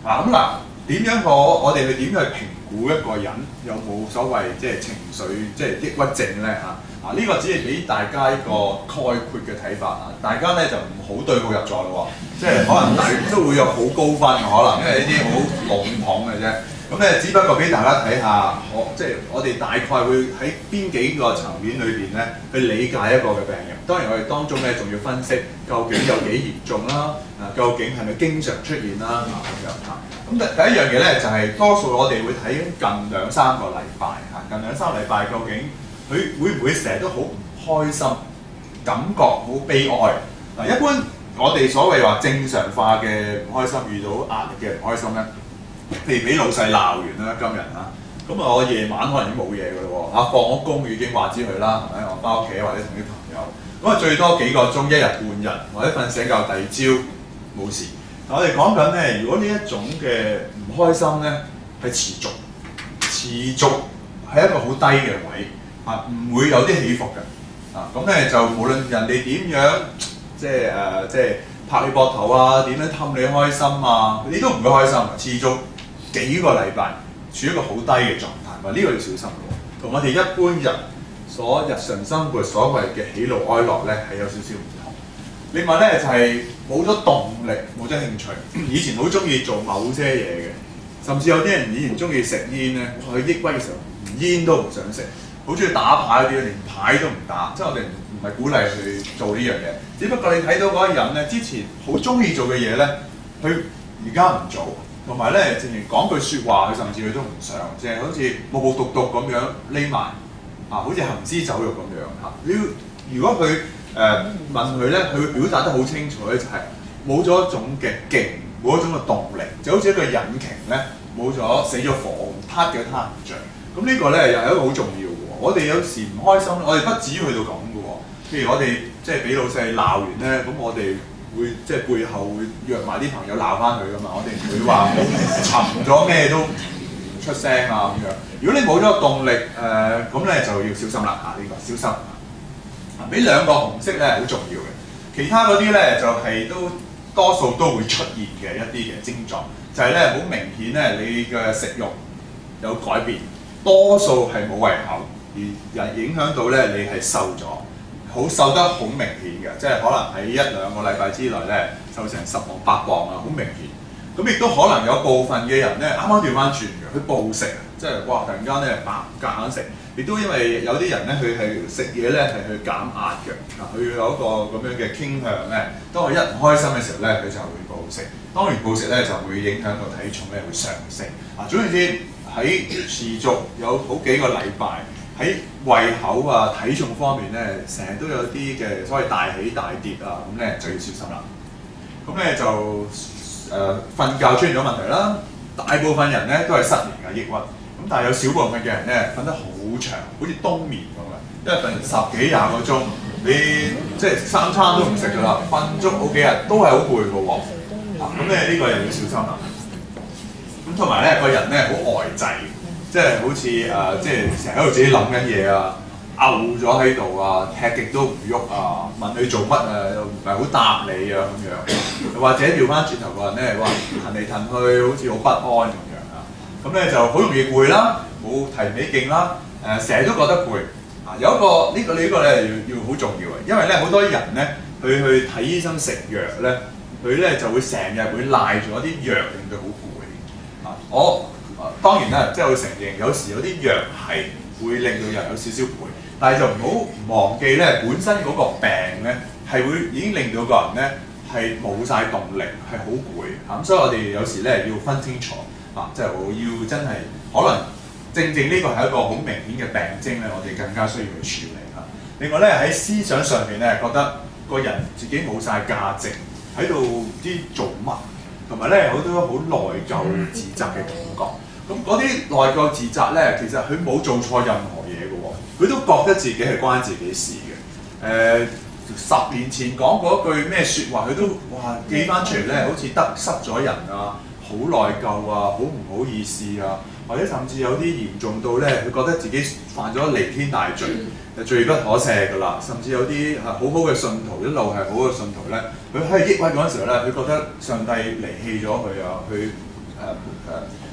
咁嗱，點樣我哋去點去評估一個人有冇所謂即係情緒即係抑鬱症咧嚇？呢個只係俾大家一個概括嘅睇法啊！大家咧就唔好對號入座咯喎，即係可能大家都會有好高分嘅可能，因為呢啲好籠統嘅啫。咁咧，只不過俾大家睇下，即係我哋大概會喺邊幾個層面裏邊咧，去理解一個嘅病人。當然我哋當中咧，仲要分析究竟有幾嚴重啦，究竟係咪經常出現啦咁樣嚇。咁第一樣嘢咧，就係多數我哋會睇近2-3個禮拜嚇，近2-3個禮拜究竟佢會唔會成日都好唔開心，感覺好悲哀嗱。一般我哋所謂話正常化嘅唔開心，遇到壓力嘅唔開心咧。譬如俾老細鬧完啦，今日嚇，咁我夜晚可能已經冇嘢㗎咯喎，放咗工已經話知佢啦，係咪？我翻屋企或者同啲朋友，咁最多幾個鐘，一日半日，或者瞓醒覺第二朝冇事。但我哋講緊咧，如果呢一種嘅唔開心咧係持續係一個好低嘅位唔會有啲起伏嘅咁咧就無論人哋點樣即係拍你膊頭啊，點樣氹你開心啊，你都唔會開心，持續幾個禮拜處於一個好低嘅狀態，呢個要小心喎。同我哋一般人所日常生活所謂嘅喜怒哀樂咧係有少少唔同。另外咧就係冇咗動力，冇咗興趣。以前好中意做某些嘢嘅，甚至有啲人以前中意食煙咧，佢抑鬱嘅時候連煙都唔想食，好中意打牌嗰啲，連牌都唔打。即係我哋唔係鼓勵去做呢樣嘢，只不過你睇到嗰個人咧之前好中意做嘅嘢咧，佢而家唔做。同埋咧，正如講句説話，佢甚至佢都唔想，即係好似木木獨獨咁樣匿埋好似行屍走肉咁樣如果佢問佢咧，佢會表達得好清楚咧，就係冇咗一種嘅勁，冇一種嘅動力，就好似一個引擎咧冇咗死咗火，撻嘅撻唔着。咁呢個咧又係一個好重要嘅喎。我哋有時唔開心，我哋不至於去到咁嘅喎。譬如我哋即係俾老細鬧完咧，咁我哋會即係背後會約埋啲朋友鬧翻佢噶嘛，我哋唔會話沉咗咩都唔出聲啊咁樣。如果你冇咗個動力咁咧就要小心啦呢個小心。俾兩個紅色咧係好重要嘅，其他嗰啲咧就係都多數都會出現嘅一啲嘅症狀，就係咧好明顯咧你嘅食慾有改變，多數係冇胃口，而影響到咧你係瘦咗。好瘦得好明顯嘅，即係可能喺1-2個禮拜之內咧瘦成10磅8磅啊，好明顯。咁亦都可能有部分嘅人咧啱啱調翻轉嘅，佢暴食啊，即係哇突然間咧夾硬食。亦都因為有啲人咧佢係食嘢咧係去減壓嘅，佢有一個咁樣嘅傾向咧，當佢一唔開心嘅時候咧佢就會暴食。當然暴食咧就會影響到體重咧會上升。總言之喺持續有好幾個禮拜。喺胃口啊、體重方面咧，成日都有啲嘅所謂大起大跌啊，咁咧就要小心啦。咁咧就瞓覺出現咗問題啦。大部分人咧都係失眠嘅抑鬱，咁但係有少部分嘅人咧瞓得好長，好似冬眠咁嘅，因為瞓10幾20個鐘，你即係3餐都唔食㗎啦，瞓足好幾日都係好攰嘅喎。咁咧呢個又要小心啦。咁同埋咧個人咧好呆滯。即係好似即係成日喺度自己諗緊嘢啊，嘔咗喺度啊，踢極都唔喐啊，問佢做乜又唔係好答你啊咁樣，又或者調翻轉頭個人咧，哇騰嚟騰去，好似好不安咁樣咁咧就好容易攰啦，冇提起勁啦，成日都覺得攰有一個呢個咧要好重要嘅，因為咧好多人咧佢去睇醫生食藥咧，佢咧就會成日會賴咗啲藥令佢好攰當然啦，即係我承認有時有啲藥係會令到人有少少攰，但係就唔好忘記咧，本身嗰個病咧係會已經令到個人咧係冇晒動力，係好攰咁，所以我哋有時咧要分清楚即係要真係可能正呢個係一個好明顯嘅病徵咧，我哋更加需要去處理另外咧喺思想上邊咧，覺得個人自己冇晒價值，喺度唔知做乜，同埋咧好多好內疚自責嘅感覺。咁嗰啲內疚自責咧，其實佢冇做錯任何嘢嘅喎，佢都覺得自己係關自己事嘅。10年前講嗰句咩説話，佢都哇記翻出嚟咧，好似得失咗人啊，好內疚啊，好唔好意思啊，或者甚至有啲嚴重到咧，佢覺得自己犯咗彌天大罪，罪不可赦㗎啦。甚至有啲好好嘅信徒，一路係好嘅信徒咧，佢喺抑鬱嗰陣時候咧，佢覺得上帝離棄咗佢啊，佢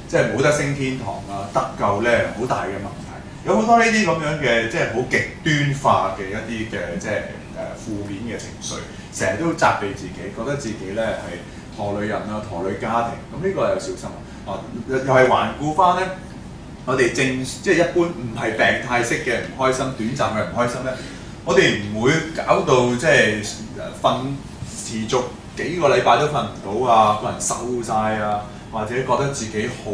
即係冇得升天堂啊，得救咧好大嘅問題。有好多呢啲咁樣嘅即係好極端化嘅一啲嘅即係負面嘅情緒，成日都責備自己，覺得自己咧係拖累人啊，拖累家庭。咁呢個有小心啊！又係環顧翻咧，我哋即係一般唔係病態式嘅唔開心，短暫嘅唔開心咧，我哋唔會搞到即係瞓持續幾個禮拜都瞓唔到啊，個人瘦晒啊！或者覺得自己好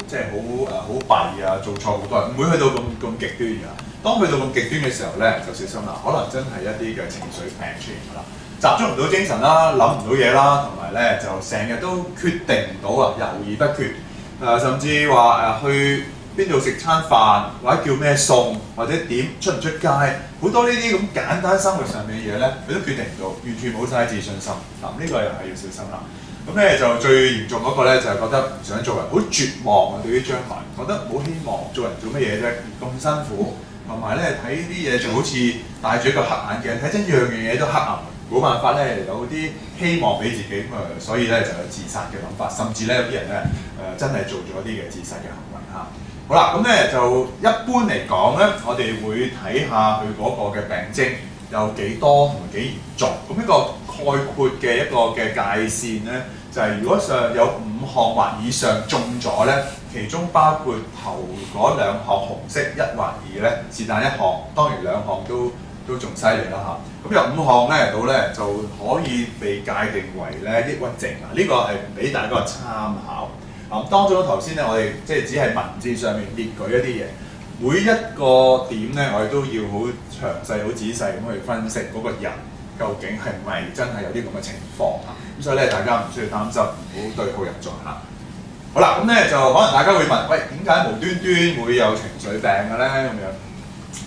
即係好弊啊，做錯好多，唔會去到咁極端㗎。當去到咁極端嘅時候咧，就小心啦，可能真係一啲嘅情緒病出現㗎啦，集中唔到精神啦，諗唔到嘢啦，同埋咧就成日都決定唔到啊，猶豫不決。甚至話去邊度食餐飯，或者叫咩餸，或者點出唔出街，好多呢啲咁簡單生活上面嘅嘢咧，佢都決定唔到，完全冇晒自信心。嗱，呢個又係要小心啦。咁咧就最嚴重嗰個咧就係覺得唔想做人，好絕望啊！對於將來覺得冇希望，做人做乜嘢啫？咁辛苦，同埋咧睇啲嘢就好似戴住一個黑眼鏡，睇真樣嘢都黑暗，冇辦法咧有啲希望俾自己咁啊，所以咧就有自殺嘅諗法，甚至咧有啲人咧真係做咗啲嘅自殺嘅行為嚇。好啦，咁咧就一般嚟講咧，我哋會睇下佢嗰個嘅病徵有幾多同埋幾嚴重。咁呢個概括嘅一個嘅界線咧，就係如果上有5項或以上中咗咧，其中包括頭嗰2項紅色1或2咧，是但1項，當然2項都仲犀利啦嚇。咁有5項咧到咧就可以被界定為咧抑鬱症啊。呢個係俾大家個參考。咁當中頭先咧，我哋即係只係文字上面列舉一啲嘢，每一個點咧，我哋都要好詳細、好仔細咁去分析嗰個人究竟係咪真係有啲咁嘅情況啊？咁所以咧，大家唔需要擔心，唔好對號入座嚇。好啦，咁咧就可能大家會問：喂，點解無端端會有情緒病嘅咧？咁樣，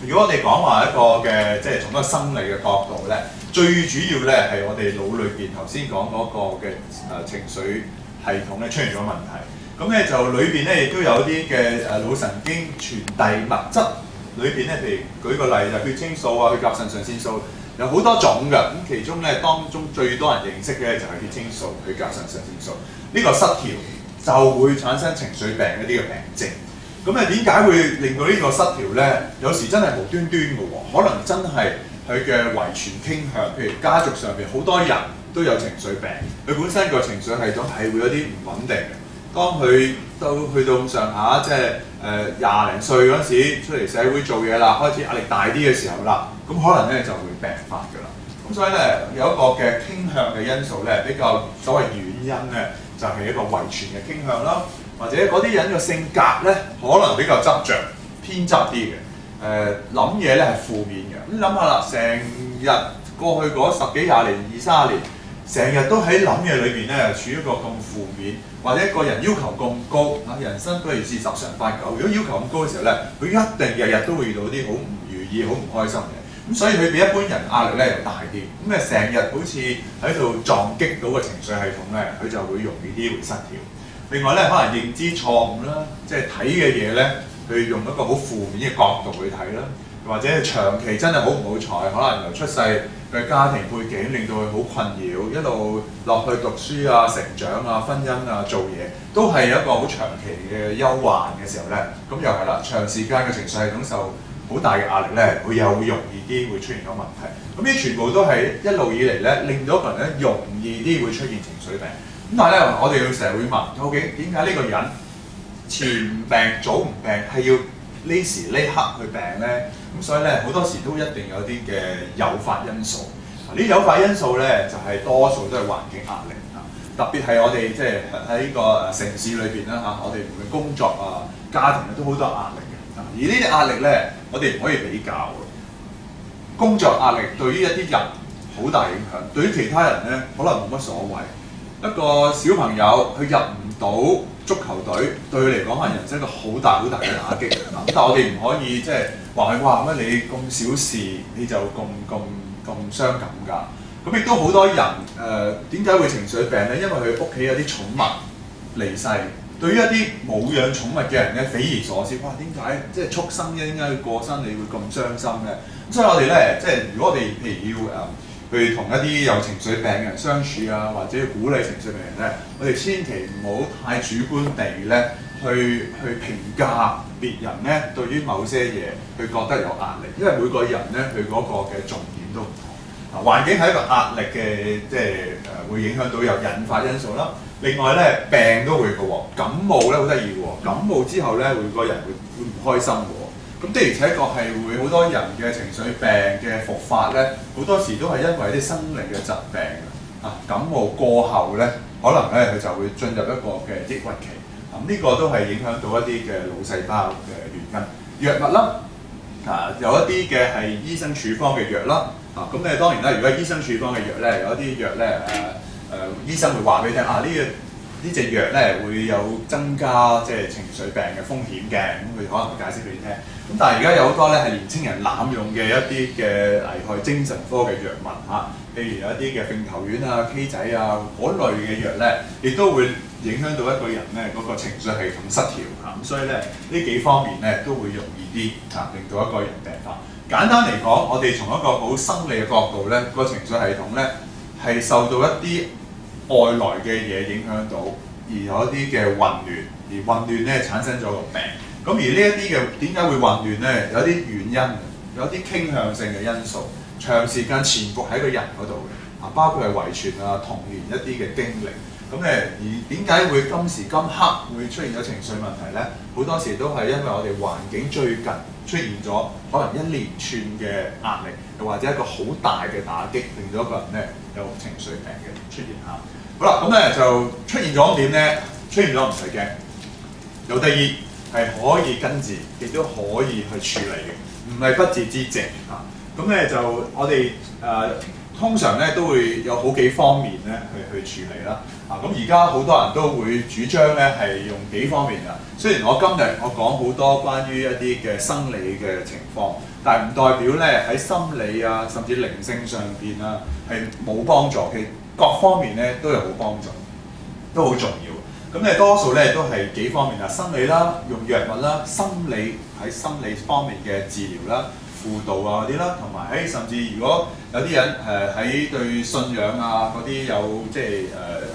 如果我哋講話一個嘅即係從一個生理嘅角度咧，最主要咧係我哋腦裏邊頭先講嗰個嘅情緒系統咧出現咗問題。咁咧就裏邊咧亦都有啲嘅腦神經傳遞物質裏邊咧，譬如舉個例就血清素啊、血甲腎上腺素。有好多種㗎，咁其中咧當中最多人認識嘅就係血清素、血甲腎上腺素。呢個失調就會產生情緒病一啲嘅病症。咁點解會令到呢個失調咧？有時真係無端端嘅喎，可能真係佢嘅遺傳傾向，譬如家族上邊好多人都有情緒病，佢本身個情緒系統係會有啲唔穩定嘅。當佢去到咁上下，即係20零歲嗰陣時出嚟社會做嘢啦，開始壓力大啲嘅時候啦，咁可能咧就會病發㗎啦。咁所以咧有一個嘅傾向嘅因素咧，比較所謂原因咧，就係一個遺傳嘅傾向啦，或者嗰啲人嘅性格咧，可能比較執着、偏執啲嘅。諗嘢咧係負面嘅。咁諗下啦，成日過去嗰10幾20年、20-30年，成日都喺諗嘢裏邊咧，處於一個咁負面，或者一個人要求咁高啊，人生譬如是10常8九，如果要求咁高嘅時候咧，佢一定日日都會遇到啲好唔如意、好唔開心嘅。咁所以佢比一般人壓力咧又大啲，咁成日好似喺度撞擊到個情緒系統咧，佢就會容易啲會失調。另外咧，可能認知錯誤啦，即係睇嘅嘢咧，佢用一個好負面嘅角度去睇啦，或者長期真係好唔好彩，可能由出世嘅家庭背景令到佢好困擾，一路落去讀書啊、成長啊、婚姻啊、做嘢，都係一個好長期嘅憂患嘅時候咧，咁又係啦，長時間嘅情緒系統受好大嘅壓力咧，佢又會容易啲會出現咗問題。咁呢全部都係一路以嚟咧，令到一個人咧容易啲會出現情緒病。咁但係咧，我哋要成日會問，究竟點解呢個人前唔病早唔病，係要呢時呢刻去病咧？咁所以咧，好多時都一定有啲嘅誘發因素。呢啲誘發因素咧，就係多數都係環境壓力啊，特別係我哋即係喺呢個城市裏邊啦嚇，我哋無論工作啊、家庭都好多壓力。而呢啲壓力咧，我哋唔可以比較嘅。工作壓力對於一啲人好大影響，對於其他人咧可能冇乜所謂。一個小朋友佢入唔到足球隊對佢嚟講係人生一個好大嘅打擊。咁但係我哋唔可以即係話佢哇乜你咁小事你就咁傷感㗎。咁亦都好多人點解會情緒病咧？因為佢屋企有啲寵物離世。對於一啲冇養寵物嘅人咧，匪夷所思。哇！點解即係畜生點解佢過身你會咁傷心咧？咁所以我哋咧，即係如果我哋譬如要去同一啲有情緒病嘅人相處啊，或者要鼓勵情緒病人咧，我哋千祈唔好太主觀地咧去評價別人咧對於某些嘢佢覺得有壓力，因為每個人咧佢嗰個嘅重點都唔同。環境係一個壓力嘅，即係會影響到有引發因素啦。另外咧病都會嘅喎，感冒咧好得意喎，感冒之後咧個人會唔開心嘅喎。咁的而且確係會好多人嘅情緒病嘅復發咧，好多時都係因為啲生理嘅疾病啊。感冒過後咧，可能咧佢就會進入一個嘅抑鬱期。呢個都係影響到一啲嘅腦細胞嘅原因。藥物啦，有一啲嘅係醫生處方嘅藥啦。咁咧當然啦，如果係醫生處方嘅藥咧，有一啲藥咧醫生會話俾你聽呢隻藥咧會有增加即係情緒病嘅風險嘅，咁佢可能會解釋俾你聽。咁但係而家有好多咧係年青人濫用嘅一啲嘅危害精神科嘅藥物譬如有一啲嘅揈頭丸啊、K 仔啊嗰類嘅藥咧，亦都會影響到一個人咧嗰個情緒系統失調咁所以咧呢幾方面咧都會容易啲令到一個人病發。簡單嚟講，我哋從一個好生理嘅角度咧，個情緒系統咧係受到一啲外來嘅嘢影響到，而有一啲嘅混亂，而混亂咧產生咗個病。咁而呢一啲嘅點解會混亂咧？有啲原因，有啲傾向性嘅因素，長時間潛伏喺個人嗰度嘅包括係遺傳啊、童年一啲嘅經歷。咁而點解會今時今刻會出現咗情緒問題咧？好多時都係因為我哋環境最近出現咗可能一連串嘅壓力，又或者一個好大嘅打擊，令到一個人咧有情緒病嘅出現嚇。好啦，咁咧就出現咗點咧？出現咗唔使驚，有得醫，係可以根治，亦都可以去處理嘅，唔係不治之症嚇。咁咧就我哋通常咧都會有好幾方面咧去處理啦。咁而家好多人都會主張咧係用幾方面㗎。雖然我今日我講好多關於一啲嘅生理嘅情況，但係唔代表咧喺心理啊甚至靈性上邊啊係冇幫助嘅。各方面咧都有好幫助，都好重要。咁咧多數咧都係幾方面啊，生理啦，用藥物啦，心理喺心理方面嘅治療啦。輔導啊嗰啲啦，同埋甚至如果有啲人喺對信仰啊嗰啲有即係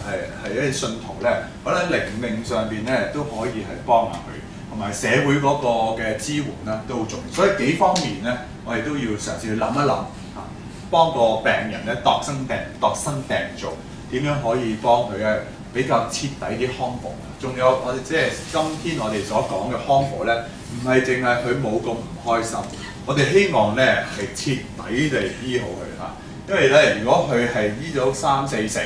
係一啲信徒咧，可能靈命上邊咧都可以係幫下佢，同埋社會嗰個嘅支援咧都好重要。所以幾方面咧，我哋都要嘗試去諗一諗幫個病人咧度身訂造，點樣可以幫佢咧比較徹底啲康復。仲有我哋即係今天我哋所講嘅康復咧，唔係淨係佢冇咁唔開心。我哋希望咧係徹底地醫好佢因為咧如果佢係醫咗3、4成，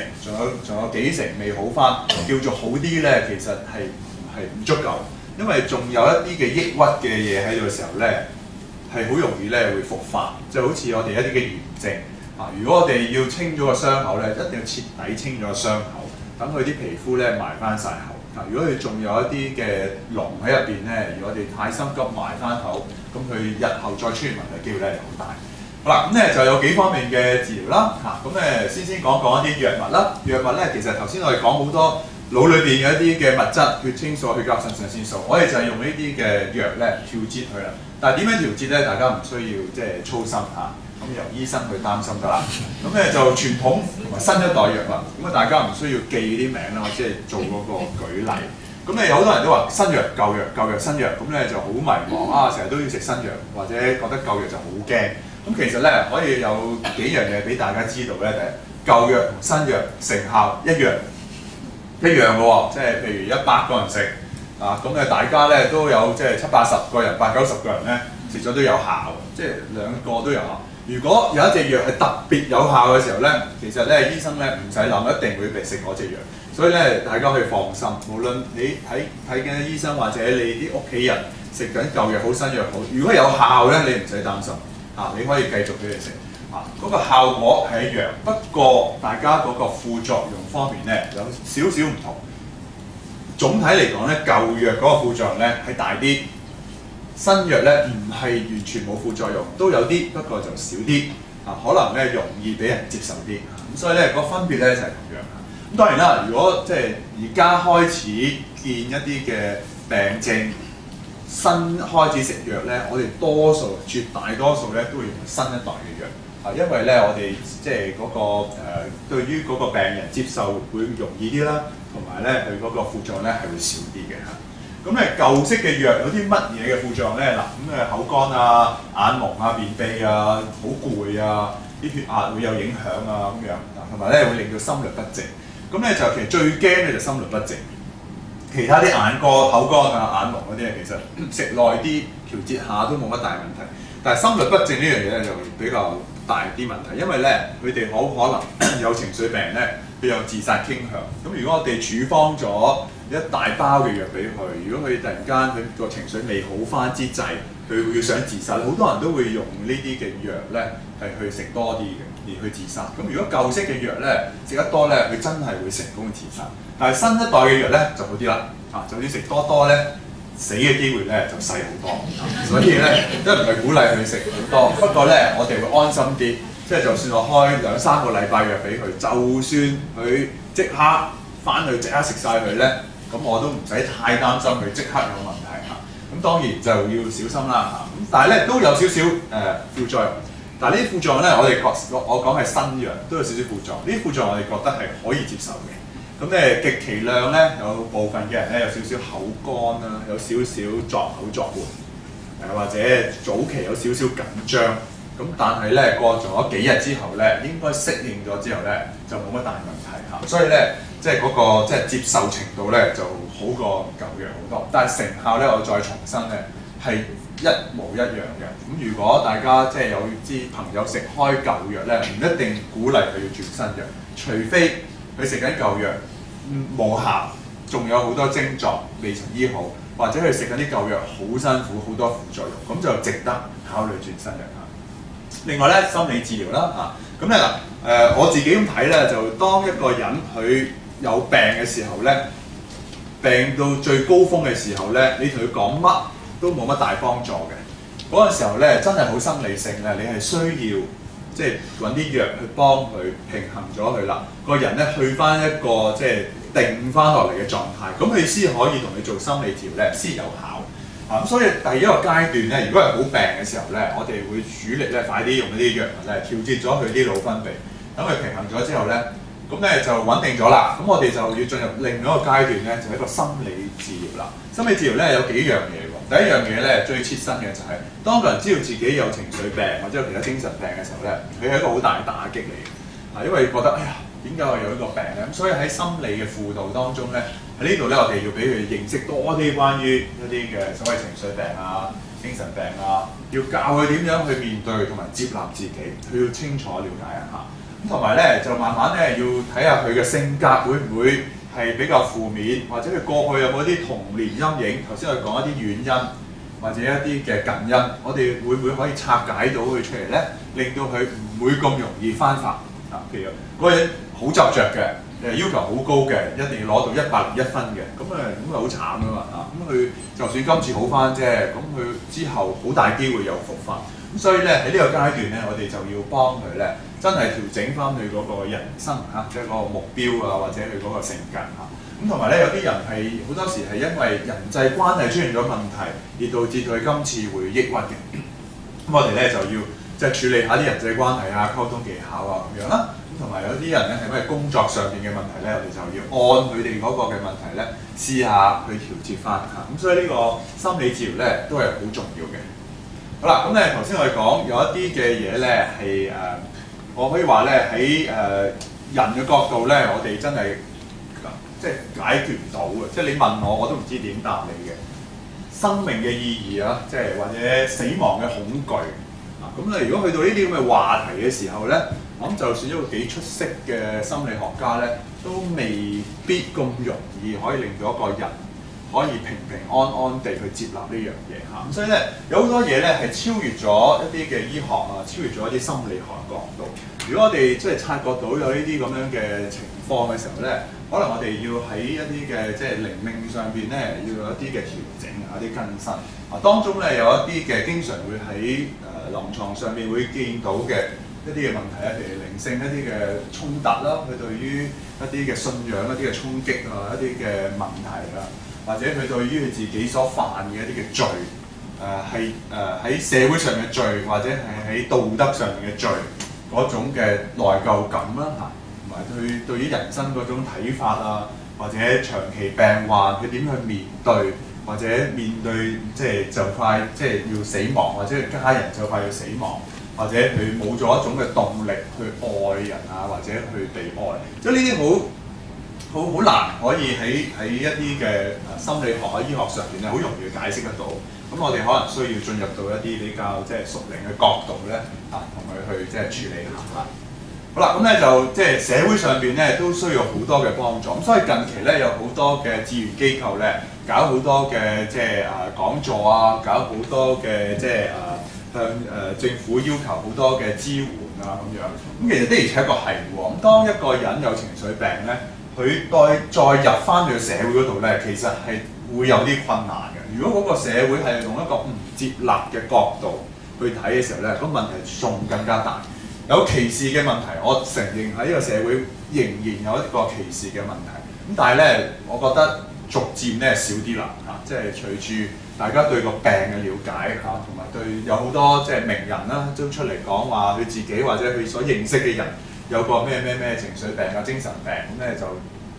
仲有幾成未好翻，叫做好啲咧，其實係唔足夠，因為仲有一啲嘅抑鬱嘅嘢喺度嘅時候咧，係好容易咧會復發，就好似我哋一啲嘅炎症如果我哋要清咗個傷口咧，一定要徹底清咗個傷口，等佢啲皮膚咧埋翻晒口。如果佢仲有一啲嘅膿喺入邊咧，如果我哋太心急埋翻口，咁佢日後再出現問題機會咧就好大。好啦，咁咧就有幾方面嘅治療啦。咁先講一啲藥物啦。藥物咧其實頭先我哋講好多腦裏邊嘅一啲嘅物質，血清素、血甲腎上腺素，我哋就係用呢啲嘅藥咧調節佢啦。但係點樣調節咧？大家唔需要即係操心咁由醫生去擔心得啦。咁咧就傳統同埋新一代藥物，咁大家唔需要記啲名啦，我只係做嗰個舉例。咁咧有好多人都話新藥舊藥舊藥新藥，咁咧就好迷茫成日都要食新藥，或者覺得舊藥就好驚。咁其實咧可以有幾樣嘢俾大家知道咧。第一，舊藥同新藥成效一樣嘅喎，即係譬如100個人食咁大家咧都有即係70、80個人、80、90個人咧食咗都有效，即係2個都有效。如果有一隻藥係特別有效嘅時候咧，其實咧醫生咧唔使諗，一定會食嗰隻藥。所以咧大家可以放心，無論你睇緊醫生或者你啲屋企人食緊舊藥好新藥好，如果有效咧，你唔使擔心你可以繼續俾佢食嗰個效果係一樣，不過大家嗰個副作用方面咧有少少唔同。總體嚟講咧，舊藥嗰個副作用咧係大啲，新藥咧唔係完全冇副作用，都有啲，不過就少啲可能咧容易俾人接受啲。咁所以咧個分別咧就係咁樣。咁當然啦，如果即係而家開始見一啲嘅病症，新開始食藥咧，我哋絕大多數咧都會用新一代嘅藥。因為咧，我哋即係嗰個對於嗰個病人接受會容易啲啦，同埋咧佢嗰個副作用咧係會少啲嘅嚇。咁咧舊式嘅藥有啲乜嘢嘅副作用咧？嗱，咁口乾啊、眼矇啊、便秘啊、好攰啊、啲血壓會有影響啊咁樣，同埋咧會令到心律不正。咁咧就其實最驚咧就心律不正，其他啲眼乾、口乾啊、眼矇嗰啲咧，其實食耐啲調節下都冇乜大問題。但係心律不正呢樣嘢咧就比較大啲問題，因為咧佢哋好可能有情緒病人咧，佢有自殺傾向。咁如果我哋處方咗一大包嘅藥俾佢，如果佢突然間佢個情緒未好翻之際，佢會想自殺，好多人都會用呢啲嘅藥咧係去食多啲嘅，而去自殺。咁如果舊式嘅藥咧食得多咧，佢真係會成功自殺。但係新一代嘅藥咧就好啲啦，就算食多咧，死嘅機會咧就細好多，所以咧都唔係鼓勵佢食好多。不過咧，我哋會安心啲，即係就算我開2-3個禮拜藥俾佢，就算佢即刻翻去即刻食晒佢咧，咁我都唔使太擔心佢即刻有問題嚇。咁當然就要小心啦嚇。咁但係咧都有少少副作用，但係呢啲副作用咧，我講係新藥都有少少副作用。呢啲副作用我哋覺得係可以接受嘅。咁咧極其量咧，有部分嘅人咧有少少口乾啦，有少少作口作悶，或者早期有少少緊張。咁但係咧過咗幾日之後咧，應該適應咗之後咧，就冇乜大問題嚇。所以咧，即係嗰個即係接受程度咧就好過舊藥好多。但係成效咧，我再重申咧係一模一樣嘅。咁如果大家即係有啲朋友食開舊藥咧，唔一定鼓勵佢要轉新藥，除非佢食緊舊藥無效，仲有好多症狀未曾醫好，或者佢食緊啲舊藥好辛苦，好多副作用，咁就值得考慮轉新藥嚇。另外咧，心理治療啦嚇，咁咧我自己咁睇咧，就當一個人佢有病嘅時候咧，病到最高峰嘅時候咧，你同佢講乜都冇乜大幫助嘅。嗰陣時候咧，真係好生理性咧，你係需要即係揾啲藥去幫佢平衡咗佢啦，個人咧去翻一個即係定翻落嚟嘅狀態，咁佢先可以同你做心理治療咧，先有效。咁所以第一個階段咧，如果係好病嘅時候咧，我哋會主力咧快啲用一啲藥物咧調節咗佢啲腦分泌，等佢平衡咗之後咧，咁咧就穩定咗啦。咁我哋就要進入另一個階段咧，就係一個心理治療啦。心理治療咧有幾樣嘢喎。第一樣嘢咧最切身嘅就係、當個人知道自己有情緒病或者有其他精神病嘅時候咧，佢係一個好大嘅打擊嚟嘅。因為覺得哎呀點解我有呢個病咧？咁所以喺心理嘅輔導當中咧，喺呢度咧，我哋要俾佢認識多啲關於一啲嘅所謂情緒病啊、精神病啊，要教佢點樣去面對同埋接納自己，佢要清楚了解一下。咁同埋咧，就慢慢咧要睇下佢嘅性格會唔會係比較負面，或者佢過去有冇啲童年陰影。頭先我講一啲遠因或者一啲嘅近因，我哋會唔會可以拆解到佢出嚟咧，令到佢唔會咁容易翻發啊？譬如嗰個人好執着嘅，要求好高嘅，一定要攞到101分嘅，咁好慘噶嘛啊！咁佢就算今次好翻啫，咁佢之後好大機會又復發。咁所以咧喺呢個階段咧，我哋就要幫佢咧，真係調整翻佢嗰個人生嚇，即係嗰個目標啊，或者佢嗰個性格嚇。咁同埋咧，有啲人係好多時係因為人際關係出現咗問題，而導致佢今次會抑鬱嘅。咁我哋咧就要即係處理下啲人際關係啊、溝通技巧啊咁樣啦。同埋有啲人咧係因為工作上邊嘅問題咧，我哋就要按佢哋嗰個嘅問題咧試下去調節翻嚇。咁所以呢個心理治療咧都係好重要嘅。好啦，咁咧頭先我哋講有一啲嘅嘢咧係我可以話咧喺人嘅角度咧，我哋真係即係解決唔到嘅。即係你問我，我都唔知點答你嘅。生命嘅意義啊，即係或者死亡嘅恐懼啊。咁你如果去到呢啲咁嘅話題嘅時候咧，我諗就算一個幾出色嘅心理學家咧，都未必咁容易可以令到一個人可以平平安安地去接納呢樣嘢嚇。咁所以咧有好多嘢咧係超越咗一啲嘅醫學啊，超越咗一啲心理學嘅角度。如果我哋即係察覺到有呢啲咁樣嘅情況嘅時候咧，可能我哋要喺一啲嘅即係靈命上邊咧，要有一啲嘅調整啊，一啲更新啊。當中咧有一啲嘅經常會喺臨床上面會見到嘅一啲嘅問題咧，譬如靈性一啲嘅衝突啦，佢對於一啲嘅信仰一啲嘅衝擊啊，一啲嘅問題啊，或者佢對於佢自己所犯嘅一啲嘅罪，係喺社會上嘅罪，或者係喺道德上面嘅罪嗰種嘅內疚感啦嚇，同埋對於人生嗰種睇法啊，或者長期病患佢點去面對，或者面對即係就快即係要死亡，或者家人就快要死亡，或者佢冇咗一種嘅動力去愛人啊，或者去被愛，即係呢啲好難可以喺一啲嘅心理學啊醫學上邊咧，好容易解釋得到。咁我哋可能需要進入到一啲比較即係屬靈嘅角度咧，同佢去即係處理下。好啦，咁咧就即係社會上邊咧都需要好多嘅幫助。咁所以近期咧有好多嘅志願機構咧搞好多嘅即係講座啊，搞好多嘅即係向政府要求好多嘅支援啊咁樣。咁其實的而且確係喎。咁當一個人有情緒病咧，佢再入翻去社會嗰度咧，其實係會有啲困難嘅。如果嗰個社會係用一個唔接納嘅角度去睇嘅時候咧，個問題仲更加大。有歧視嘅問題，我承認喺呢個社會仍然有一個歧視嘅問題。咁但係咧，我覺得逐漸咧少啲啦嚇，即係隨住大家對個病嘅了解嚇，同埋對有好多即係名人啦都出嚟講話佢自己或者佢所認識嘅人有個咩情緒病啊、精神病咁咧，就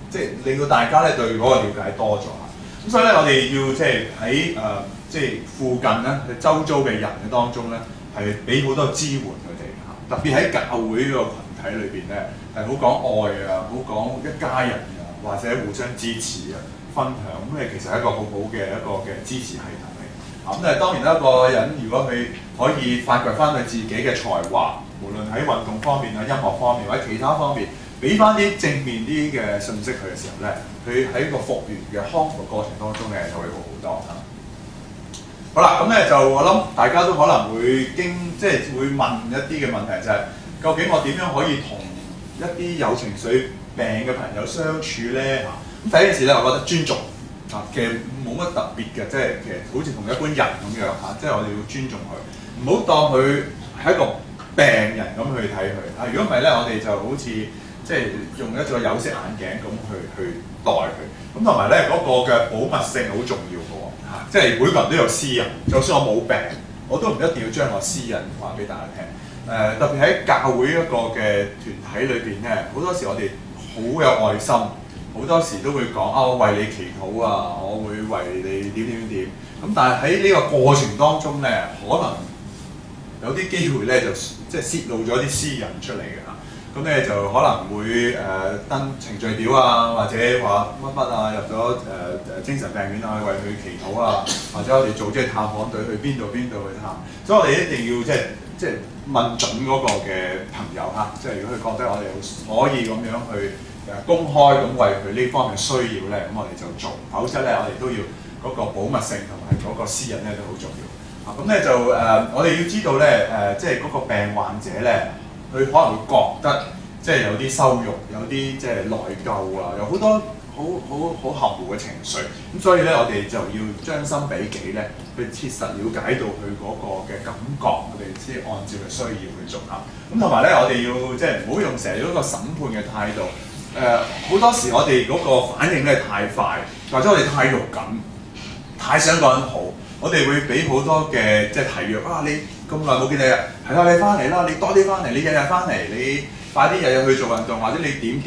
即係令到大家咧對嗰個了解多咗嚇。咁所以咧，我哋要即係喺即係附近咧，喺周遭嘅人嘅當中咧，係俾好多支援佢哋嚇。特別喺教會呢個羣體裏邊咧，係好講愛啊，好講一家人啊，或者互相支持啊、分享咁其實係一個好好嘅一個嘅支持系統嚟。咁當然啦，一個人如果佢可以發掘翻佢自己嘅才華，無論喺運動方面啊、音樂方面或者其他方面，俾翻啲正面啲嘅信息佢嘅時候咧，佢喺個復原嘅康復過程當中咧就會好好多嚇。好啦，咁咧就我諗大家都可能會即係會問一啲嘅問題，就係究竟我點樣可以同一啲有情緒病嘅朋友相處咧嚇？咁第一件事咧，我覺得尊重啊，其實冇乜特別嘅，即係其實好似同一般人咁樣嚇，即係我哋要尊重佢，唔好當佢係一個病人咁去睇佢啊。如果唔係咧，我哋就好似即係用一個有色眼鏡咁去待佢。咁同埋咧嗰個嘅保密性好重要嘅喎嚇，即係每個人都有私隱，就算我冇病，我都唔一定要將我私隱話俾大家聽。特別喺教會一個嘅團體裏邊咧，好多時我哋好有愛心，好多時都會講我為你祈禱啊，我會為你點。咁但係喺呢個過程當中咧，可能有啲機會咧就即係泄露咗啲私隱出嚟嘅嚇。咁咧就可能會登程序表啊，或者話乜啊，入咗精神病院啊，為佢祈禱啊，或者我哋組織探訪隊去邊度去探，所以我哋一定要即係問準嗰個嘅朋友嚇，即係如果佢覺得我哋可以咁樣去公開咁為佢呢方面需要咧，咁我哋就做，否則咧我哋都要嗰個保密性同埋嗰個私隱咧都好重要。咁咧就我哋要知道咧即係嗰個病患者咧。佢可能會覺得即係有啲羞辱，有啲即係內疚啊，有好多好含糊嘅情緒。咁所以咧，我哋就要將心比己咧，去切實了解到佢嗰個嘅感覺，我哋先按照佢需要去做下。咁同埋咧，我哋要即係唔好用成日嗰個審判嘅態度。好多時我哋嗰個反應咧太快，或者我哋太肉緊，太想個人好，我哋會俾好多嘅即係提約啊你。咁耐冇見你啊，係啦，你翻嚟啦，你多啲翻嚟，你日日翻嚟，你快啲日日去做運動，或者你點。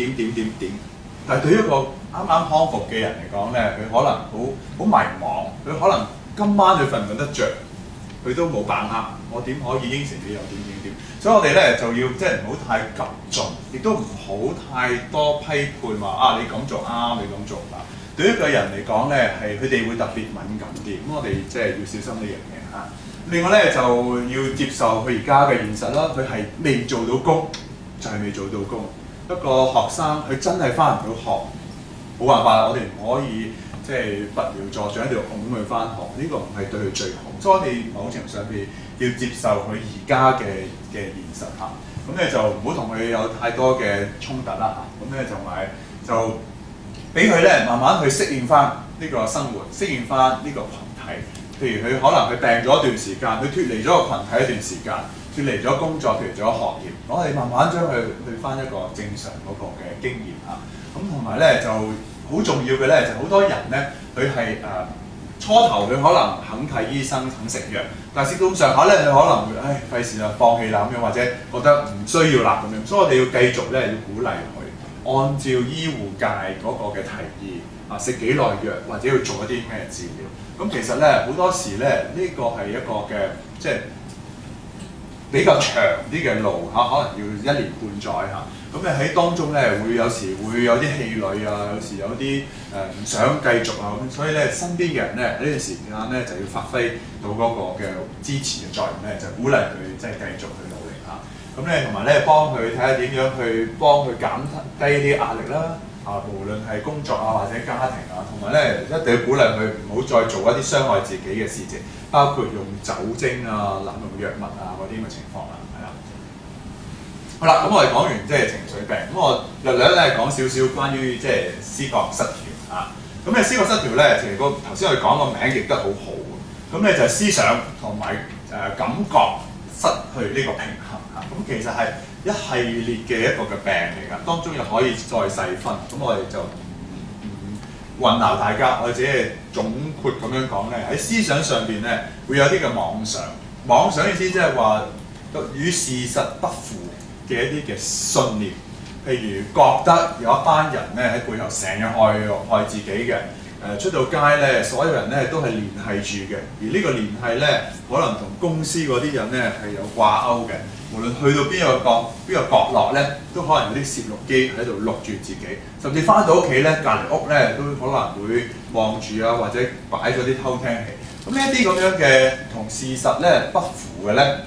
但係對於一個啱啱康復嘅人嚟講咧，佢可能好迷茫，佢可能今晚佢瞓唔瞓得着，佢都冇把握。我點可以應承你又點？所以我哋咧就要即係唔好太急進，亦都唔好太多批判話你咁做啱，你咁做唔啱。對於一個人嚟講咧，係佢哋會特別敏感啲，咁我哋即係要小心呢樣嘢嚇。另外咧就要接受佢而家嘅現實啦，佢係未做到工，就係未做到工。一個學生佢真係翻唔到學，冇辦法啦，我哋唔可以即係拔苗助長喺度拱佢翻學，呢個唔係對佢最好。所以我哋某程度上邊要接受佢而家嘅現實嚇。咁咧就唔好同佢有太多嘅衝突啦嚇。咁咧就俾佢咧慢慢去適應翻呢個生活，適應翻呢個群體。譬如佢可能佢病咗一段時間，佢脫離咗個群體一段時間，脫離咗工作，脫離咗學業，我哋慢慢將佢去翻一個正常嗰個嘅經驗嚇。咁同埋咧就好重要嘅咧，就好多人咧佢係初頭佢可能肯睇醫生肯食藥，但係食到上下咧佢可能會費事啦放棄啦咁樣，或者覺得唔需要啦咁樣，所以我哋要繼續咧要鼓勵佢，按照醫護界嗰個嘅提議食幾耐藥，或者要做一啲咩治療。咁其實咧好多時咧呢個係一個嘅即係比較長啲嘅路嚇，可能要1年半載嚇。咁你喺當中咧會有時會有啲氣餒啊，有時有啲唔想繼續啊咁，所以咧身邊嘅人咧喺呢段時間咧就要發揮到嗰個嘅支持嘅作用咧，就鼓勵佢即係繼續去努力嚇。咁咧同埋咧幫佢睇下點樣去幫佢減低啲壓力啦。無論係工作或者家庭同埋咧一定要鼓勵佢唔好再做一啲傷害自己嘅事情，包括用酒精濫用藥物嗰啲咁嘅情況啦，係啦。好啦，咁我哋講完即係情緒病，咁我略略咧講少少關於即係思覺失調啊。咁咧思覺失調咧，其實頭先我哋講個名譯得好好，咁咧就係思想同埋感覺失去呢個平衡嚇。咁其實係一系列嘅一個嘅病嚟㗎，當中又可以再細分，咁我哋就混淆大家，我哋只係總括咁樣講咧，喺思想上邊咧會有啲嘅妄想，妄想意思即係話與事實不符嘅一啲嘅信念，譬如覺得有一班人咧喺背後成日害自己嘅。出到街咧，所有人咧都係聯繫住嘅，而呢個聯繫咧，可能同公司嗰啲人咧係有掛鈎嘅。無論去到邊個角落咧，都可能有啲攝錄機喺度錄住自己，甚至翻到屋企咧，隔離屋咧都可能會望住或者擺咗啲偷聽器。咁呢一啲咁樣嘅同事實咧不符嘅咧，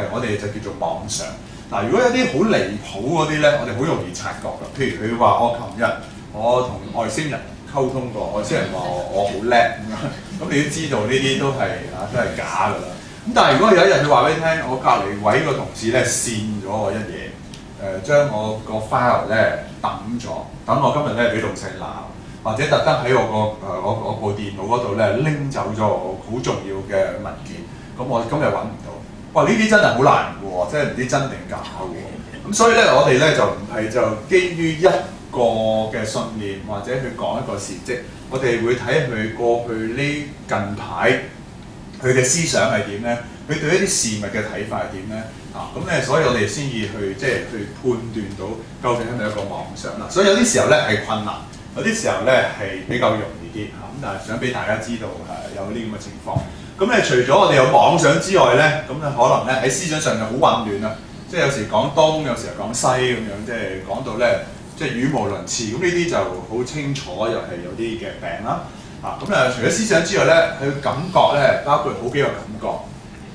我哋就叫做妄想。嗱，如果有啲好離譜嗰啲咧，我哋好容易察覺㗎。譬如佢話：我琴日我同外星人溝通過，外星人話我好叻咁樣，咁你都知道呢啲都係假㗎啦。咁但係如果有一日佢話俾你聽，我隔離位個同事咧跣咗我一嘢，將我個 file 咧抌咗，等我今日咧俾老細鬧，或者特登喺我部電腦嗰度咧拎走咗我好重要嘅文件，咁我今日揾唔到。哇！呢啲真係好難嘅喎，即係唔知真定假嘅喎。咁所以咧，我哋咧就唔係就基於一個嘅信念或者去講一個事蹟，我哋會睇佢過去呢近排佢嘅思想係點咧？佢對一啲事物嘅睇法係點咧？咁咧，所以我哋先至去即係去判斷到究竟係咪一個妄想啦。所以有啲時候咧係困難，有啲時候咧係比較容易啲嚇。咁但係想俾大家知道有呢咁嘅情況。咁咧除咗我哋有妄想之外咧，咁咧可能咧喺思想上就好混亂啊！即係有時講東，有時又講西咁樣，即係講到咧即係語無倫次。咁呢啲就好清楚，又係有啲嘅病啦。咁除咗思想之外咧，佢感覺咧包括好幾個感覺，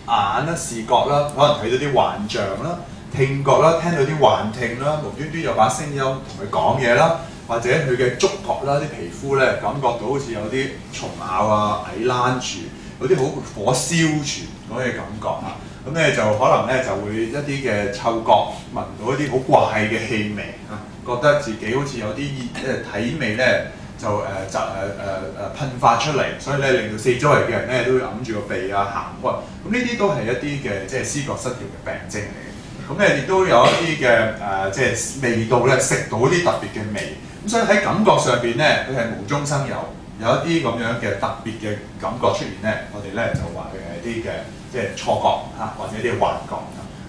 眼啦、視覺啦，可能睇到啲幻象啦；聽覺啦，聽到啲幻聽啦，無端端有把聲音同佢講嘢啦，或者佢嘅觸覺啦，啲皮膚咧感覺到好似有啲蟲咬蟻躝住。有啲好火燒住嗰啲感覺嚇，咁咧就可能咧就會一啲嘅嗅覺聞到一啲好怪嘅氣味嚇，覺得自己好似有啲體味咧就噴發出嚟，所以咧令到四周圍嘅人咧都要揞住個鼻行開，咁呢啲都係一啲嘅即係思覺失調嘅病徵嚟嘅。咁咧亦都有一啲嘅即係味道咧食到啲特別嘅味，咁所以喺感覺上邊咧佢係無中生有。有一啲咁樣嘅特別嘅感覺出現咧，我哋咧就話佢係啲嘅即係錯覺或者啲幻覺。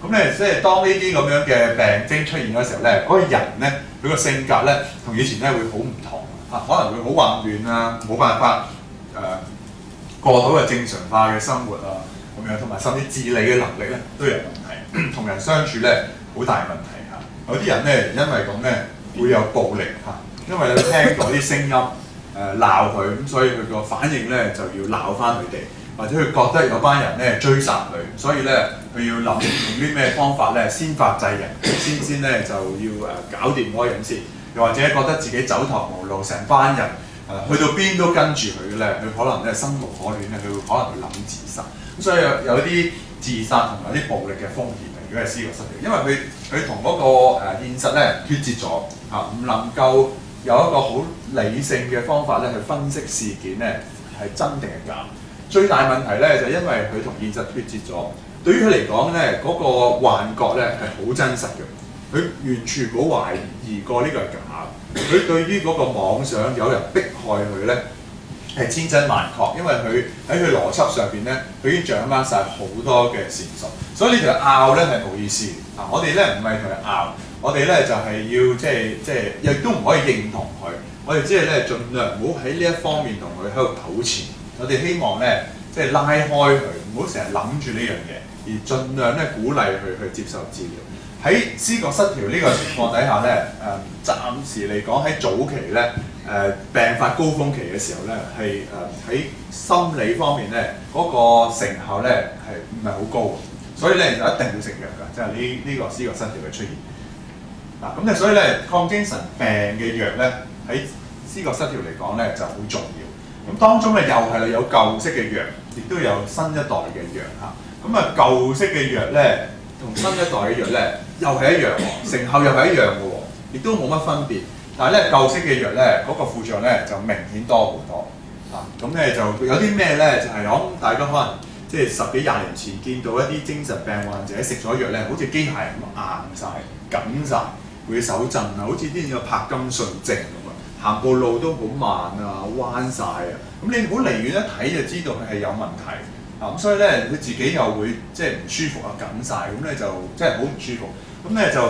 咁咧即係當呢啲咁樣嘅病徵出現嘅時候咧，嗰個人咧佢個性格咧同以前咧會好唔同可能會好混亂冇辦法過到嘅正常化嘅生活咁樣，同埋甚至自理嘅能力咧都有問題，同人相處咧好大問題有啲人咧因為咁咧會有暴力因為你聽到啲聲音。鬧佢咁，所以佢個反應咧就要鬧翻佢哋，或者佢覺得有班人咧追殺佢，所以咧佢要諗用啲咩方法咧先發制人，先咧就要搞掂嗰個人先，又或者覺得自己走投無路，成班人去到邊都跟住佢嘅咧，佢可能咧生無可戀咧，佢可能會諗自殺。咁所以有啲自殺同埋啲暴力嘅風險嘅，如果係思覺失調，因為佢同嗰個現實咧脫節咗唔能夠有一個好理性嘅方法咧去分析事件咧係真定係假。最大問題咧就因為佢同現實脫節咗，對於佢嚟講咧嗰個幻覺咧係好真實嘅，佢完全冇懷疑過呢個係假。佢對於嗰個妄想有人迫害佢咧係千真萬確，因為佢喺佢邏輯上邊咧，佢已經掌握晒好多嘅線索，所以呢條拗咧係冇意思嘅。我哋咧唔係同佢拗，我哋咧就係要即係亦都唔可以認同佢，我哋只係咧盡量唔好喺呢一方面同佢喺度糾纏。我哋希望咧即係拉開佢，唔好成日諗住呢樣嘢，而盡量咧鼓勵佢去接受治療。喺思覺失調呢個情況底下咧，暫時嚟講喺早期咧，病發高峰期嘅時候咧，係喺心理方面咧嗰個成效咧係唔係好高嘅，所以咧就一定要食藥㗎，即係呢個思覺失調嘅出現。嗱咁咧，所以咧抗精神病嘅藥咧喺思覺失調嚟講咧就好重要。咁當中咧又係有舊式嘅藥，亦都有新一代嘅藥嚇。咁啊舊式嘅藥咧同新一代嘅藥咧又係一樣喎，成效又係一樣嘅喎，亦都冇乜分別。但係咧舊式嘅藥咧嗰個副作用咧就明顯多好多。咁咧就有啲咩咧？就係我諗大家可能即係10幾20年前見到一啲精神病患者食咗藥咧，好似機械人咁硬晒、緊晒，會手震啊，好似啲有柏金遜症咁啊，行步路都好慢啊，彎晒啊。咁你好離遠一睇就知道佢係有問題。咁所以咧佢自己又會即係唔舒服啊，緊晒，咁咧就即係好唔舒服。咁咧就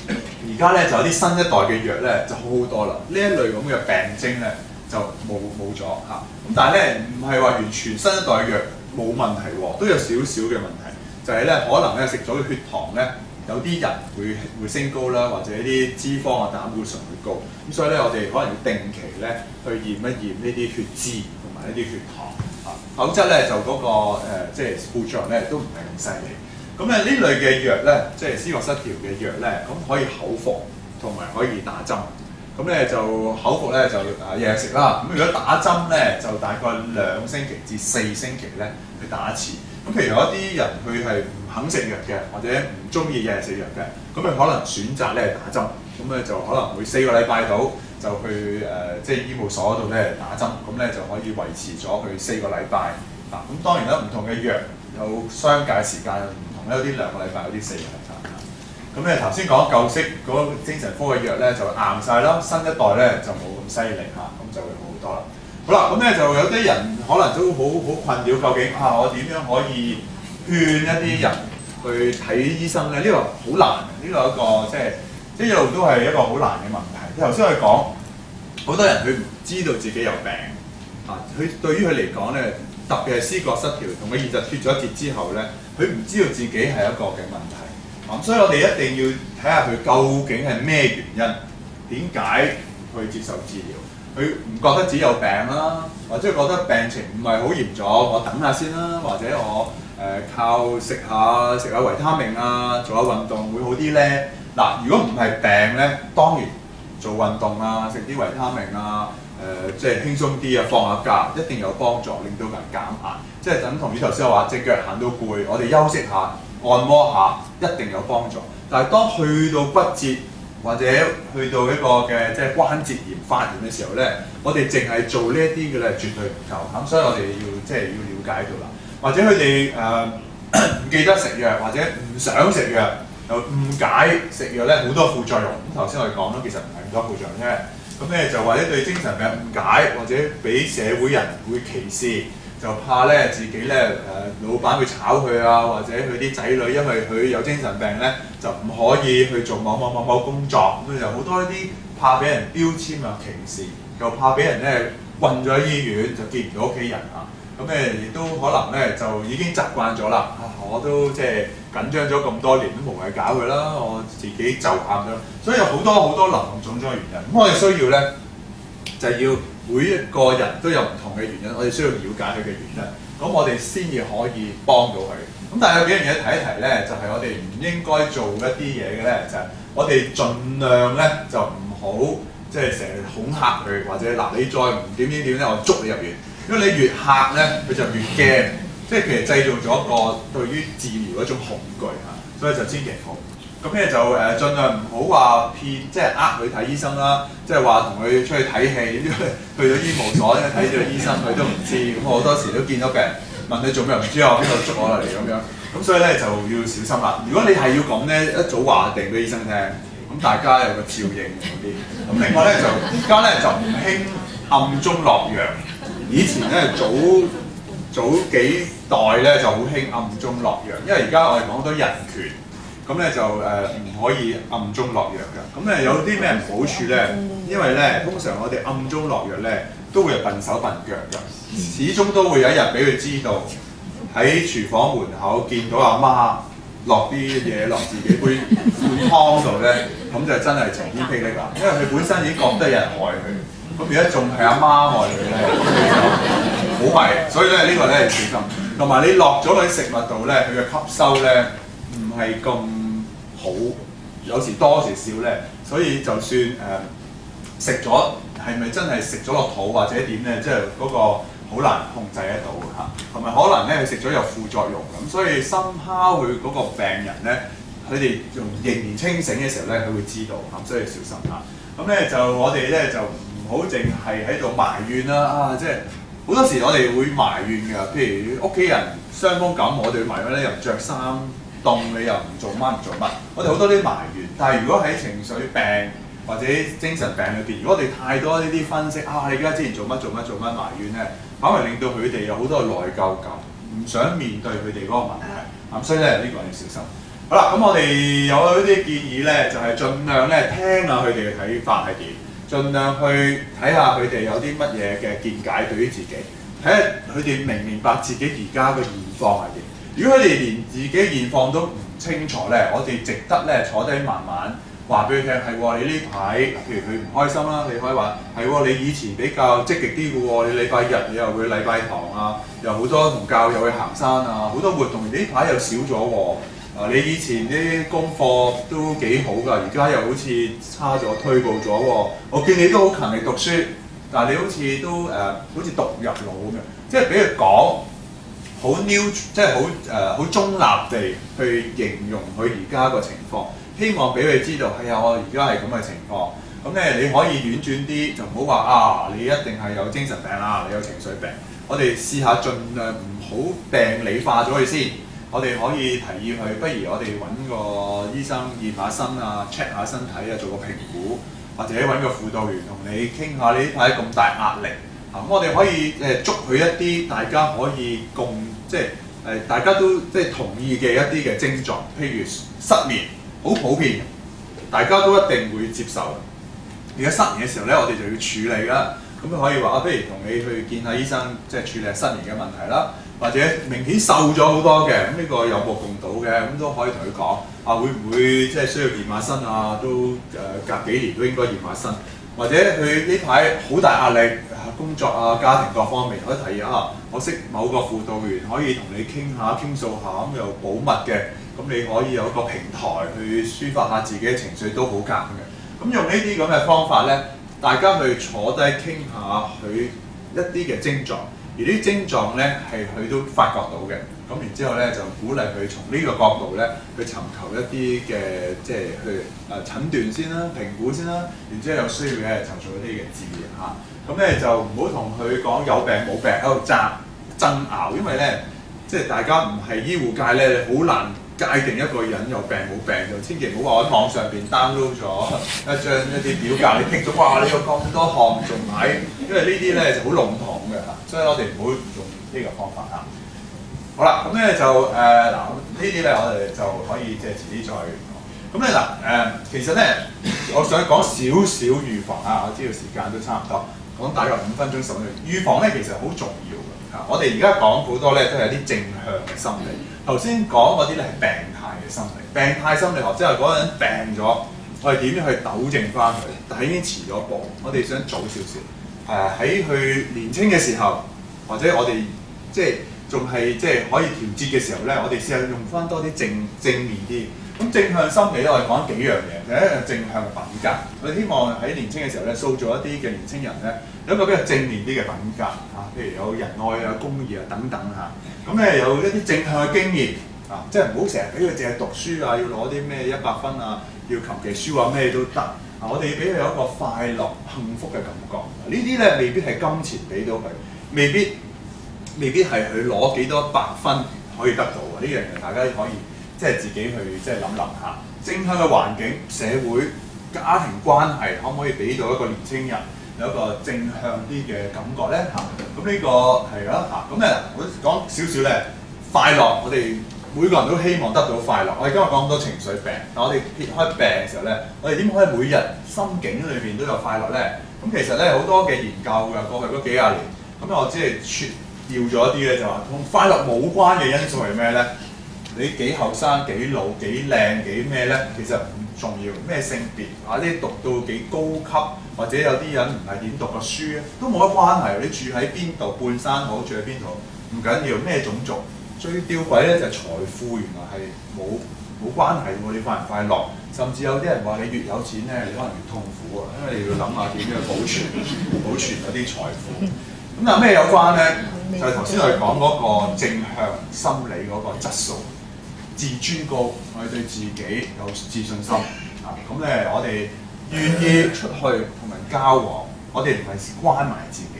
而家咧就有啲新一代嘅藥咧就好好多啦。呢一類咁嘅病徵咧就冇咗嚇。咁但係咧唔係話完全新一代嘅藥冇問題喎，都有少少嘅問題。就係咧可能咧食咗嘅血糖咧有啲人會升高啦，或者啲脂肪啊、膽固醇會高。咁所以咧我哋可能要定期咧去驗一驗呢啲血脂同埋呢啲血糖。否則咧就嗰個即係副作用咧都唔係咁犀利。咁咧呢類嘅藥咧，即係思覺失調嘅藥咧，咁可以口服同埋可以打針。咁咧就口服咧就日日食啦。咁如果打針咧就大概2星期至4星期咧去打一次。咁譬如有一啲人佢係唔肯食藥嘅，或者唔中意日日食藥嘅，咁佢可能選擇咧打針。咁咧就可能會4個禮拜到。就去即係醫務所度咧打針，咁咧就可以維持咗佢4個禮拜。咁當然啦，唔同嘅藥有相隔時間唔同咧，有啲2個禮拜，有啲4個禮拜。咁咧頭先講舊式嗰個精神科嘅藥咧就硬晒啦，新一代咧就冇咁犀利嚇，咁就會好好多啦。好啦，咁咧就有啲人可能都好困擾，究竟我點樣可以勸一啲人去睇醫生咧？呢個好難，呢個一個即係一路都係一個好難嘅問題。頭先我哋講，好多人佢唔知道自己有病，佢對於佢嚟講咧，特別係思覺失調同佢現實脫咗節之後咧，佢唔知道自己係一個嘅問題。所以我哋一定要睇下佢究竟係咩原因，點解去接受治療？佢唔覺得自己有病啦，或者覺得病情唔係好嚴重，我等下先啦，或者我靠食下維他命啊，做下運動會好啲咧。嗱，如果唔係病咧，當然做運動啊，食啲維他命啊，即係輕鬆啲啊，放下假，一定有幫助，令到人減壓。即係等同於頭先我話隻腳行到攰，我哋休息下、按摩下，一定有幫助。但係當去到骨折或者去到一個嘅即係關節炎發炎嘅時候咧，我哋淨係做呢一啲嘅咧，絕對唔夠。咁所以我哋要了解到啦，或者佢哋唔記得食藥，或者唔想食藥。又誤解食藥咧好多副作用，咁頭先我哋講啦，其實唔係咁多副作用啫。咁咧就或者對精神病誤解，或者俾社會人會歧視，就怕咧自己咧老闆會炒佢啊，或者佢啲仔女因為佢有精神病咧，就唔可以去做某工作，咁就好多呢啲怕俾人標籤啊、歧視，又怕俾人咧困咗喺醫院，就見唔到屋企人啊。咁亦都可能咧就已經習慣咗啦。我都即係緊張咗咁多年，都無謂搞佢啦。我自己就喊咗，所以有好多林林總總嘅原因。咁我哋需要咧就係要每一個人都有唔同嘅原因，我哋需要了解佢嘅原因，咁我哋先至可以幫到佢。咁但係有幾樣嘢提一提咧，就係我哋唔應該做一啲嘢嘅咧，就係我哋盡量咧就唔好即係成日恐嚇佢，或者你再唔點咧，我捉你入院。因為你越嚇咧，佢就越驚，即係其實製造咗一個對於治療一種恐懼嚇，所以就千祈唔好。咁咧就盡量唔好話騙，即係佢睇醫生啦，即係話同佢出去睇戲，去到醫務所咧睇咗醫生佢都唔知，咁好多時都見到病人問你做咩唔知啊，邊度捉我嚟咁樣，咁所以咧就要小心啦。如果你係要咁咧，一早話定俾醫生聽，咁大家有個照應嗰啲。咁另外咧就而家咧就唔興暗中落藥，以前咧早幾代咧就好興暗中落藥，因為而家我哋講好多人權，咁咧就唔可以暗中落藥嘅。咁咧有啲咩好處咧？因為咧通常我哋暗中落藥咧都會係笨手笨腳嘅，始終都會有一日俾佢知道喺廚房門口見到阿媽落啲嘢落自己杯碗湯度咧，咁就真係晴天霹靂啦！因為佢本身已經覺得有人害佢，咁而家仲係阿媽害佢咧，咁就好弊。所以咧呢個咧要小心。同埋你落咗喺食物度咧，佢嘅吸收咧唔係咁好，有時多時少咧，所以就算食咗係咪真係食咗落肚或者點咧，即係嗰個好難控制得到嚇，同埋可能咧佢食咗有副作用咁，所以深烤佢嗰個病人咧，佢哋仲仍然清醒嘅時候咧，佢會知道咁，所以小心嚇。咁咧就我哋咧就唔好淨係喺度埋怨啦即係好多時我哋會埋怨㗎，譬如屋企人傷風感，我哋會埋怨咧又唔着衫，凍你又唔做乜唔做乜，我哋好多啲埋怨。但係如果喺情緒病或者精神病裏邊，如果我哋太多呢啲分析你而家之前做乜埋怨咧，反而令到佢哋有好多內疚感，唔想面對佢哋嗰個問題。咁所以咧呢個要小心。好啦，咁我哋有一啲建議咧，就係盡量咧聽下佢哋嘅睇法係點，盡量去睇下佢哋有啲乜嘢嘅見解對於自己，睇下佢哋明唔明白自己而家嘅現況係點。如果佢哋連自己現況都唔清楚咧，我哋值得咧坐低慢慢話俾佢聽，係喎，你呢排譬如佢唔開心啦，你可以話係喎，你以前比較積極啲嘅喎，你禮拜日你又會禮拜堂啊，又好多同教友去行山啊，好多活動，呢排又少咗喎。你以前啲功課都幾好㗎，而家又好似差咗，退步咗喎。我見你都好勤力讀書，但係你好似都好似讀入腦咁樣，即係俾佢講好 new， 即係好中立地去形容佢而家個情況，希望俾佢知道係啊，我而家係咁嘅情況。咁咧你可以婉轉啲，就唔好話你一定係有精神病啦，你有情緒病。我哋試下盡量唔好病理化咗佢先。我哋可以提議佢，不如我哋揾個醫生驗下身啊 ，check 下身體啊，做個評估，或者揾個輔導員同你傾下你呢排咁大壓力。咁我哋可以捉佢一啲大家可以即係大家都即係同意嘅一啲嘅症狀，譬如失眠，好普遍，大家都一定會接受。而家失眠嘅時候咧，我哋就要處理啦。咁可以話不如同你去見下醫生，即係處理失眠嘅問題啦。或者明顯瘦咗好多嘅，咁呢個有目共睹嘅，咁都可以同佢講會唔會即係需要驗下身啊？都隔幾年都應該驗下身。或者佢呢排好大壓力，工作啊、家庭各方面，可以提議我識某個輔導員可以同你傾訴下，咁又保密嘅，咁你可以有一個平台去抒發下自己嘅情緒都好夾嘅。咁用呢啲咁嘅方法咧，大家去坐低傾下佢一啲嘅症狀。而啲症狀咧係佢都發覺到嘅，咁然之後咧就鼓勵佢從呢個角度咧去尋求一啲嘅即係去診斷先啦、評估先啦，然之後有需要嘅就做一啲嘅治療嚇。咁咧就唔好同佢講有病冇病喺度爭拗，因為咧即係大家唔係醫護界咧，好難界定一個人有病冇病，就千祈唔好話喺網上邊 download 咗一啲表格，你剔咗哇你有咁多項仲買，因為呢啲咧就好籠統嘅嚇，所以我哋唔好用呢個方法嚇。好啦，咁咧就呢啲咧我哋就可以即係遲啲再講。咁咧其實咧我想講少少預防啊，我知道時間都差唔多，講大概5分鐘10分鐘。預防咧其實好重要嘅嚇，我哋而家講好多咧都係啲正向嘅心理。頭先講嗰啲咧係病態嘅心理，病態心理學即係嗰個人病咗，我哋點樣去糾正翻佢？但係已經遲咗步，我哋想早少少。喺佢年青嘅時候，或者我哋即係仲係即係可以調節嘅時候咧，我哋試下用翻多啲正面啲。咁正向心理咧，我哋講幾樣嘢。第一係正向品格，我哋希望喺年青嘅時候咧，塑造一啲嘅年青人咧，有一個比較正面啲嘅品格嚇，譬如有仁愛啊、公義啊等等嚇。咁咧有一啲正向嘅經驗，即係唔好成日俾佢淨係讀書啊，要攞啲咩100分啊，要求其書啊咩都得。我哋要俾佢有一個快樂、幸福嘅感覺。呢啲咧未必係金錢俾到佢，未必係佢攞幾多100分可以得到嘅。呢樣嘢大家可以即係自己去即係諗下。正向嘅環境、社會、家庭關係可唔可以俾到一個年青人有一個正向啲嘅感覺咧？咁呢個係啦咁咧，我講少少咧快樂，我哋每個人都希望得到快樂。我哋今日講咁多情緒病，但我哋撇開病嘅時候咧，我哋點可以每日心境裏邊都有快樂咧？咁其實咧好多嘅研究㗎，過去嗰幾廿年，咁我只係撮要咗一啲咧，就話同快樂冇關嘅因素係咩咧？你幾後生、幾老、幾靚、幾咩咧？其實唔重要，咩性別啊，呢讀到幾高級，或者有啲人唔係點讀個書咧，都冇乜關係。你住喺邊度，半山好，住喺邊度唔緊要，咩種族。最吊詭咧就係財富原來係冇關係喎，你快唔快樂？甚至有啲人話你越有錢咧，你可能越痛苦啊，因為你要諗下點樣保存嗰啲財富。咁但係咩有關咧？就係頭先我哋講嗰個正向心理嗰個質素。自尊高，我哋對自己有自信心咁咧，我哋願意出去同人交往，我哋唔係關埋自己，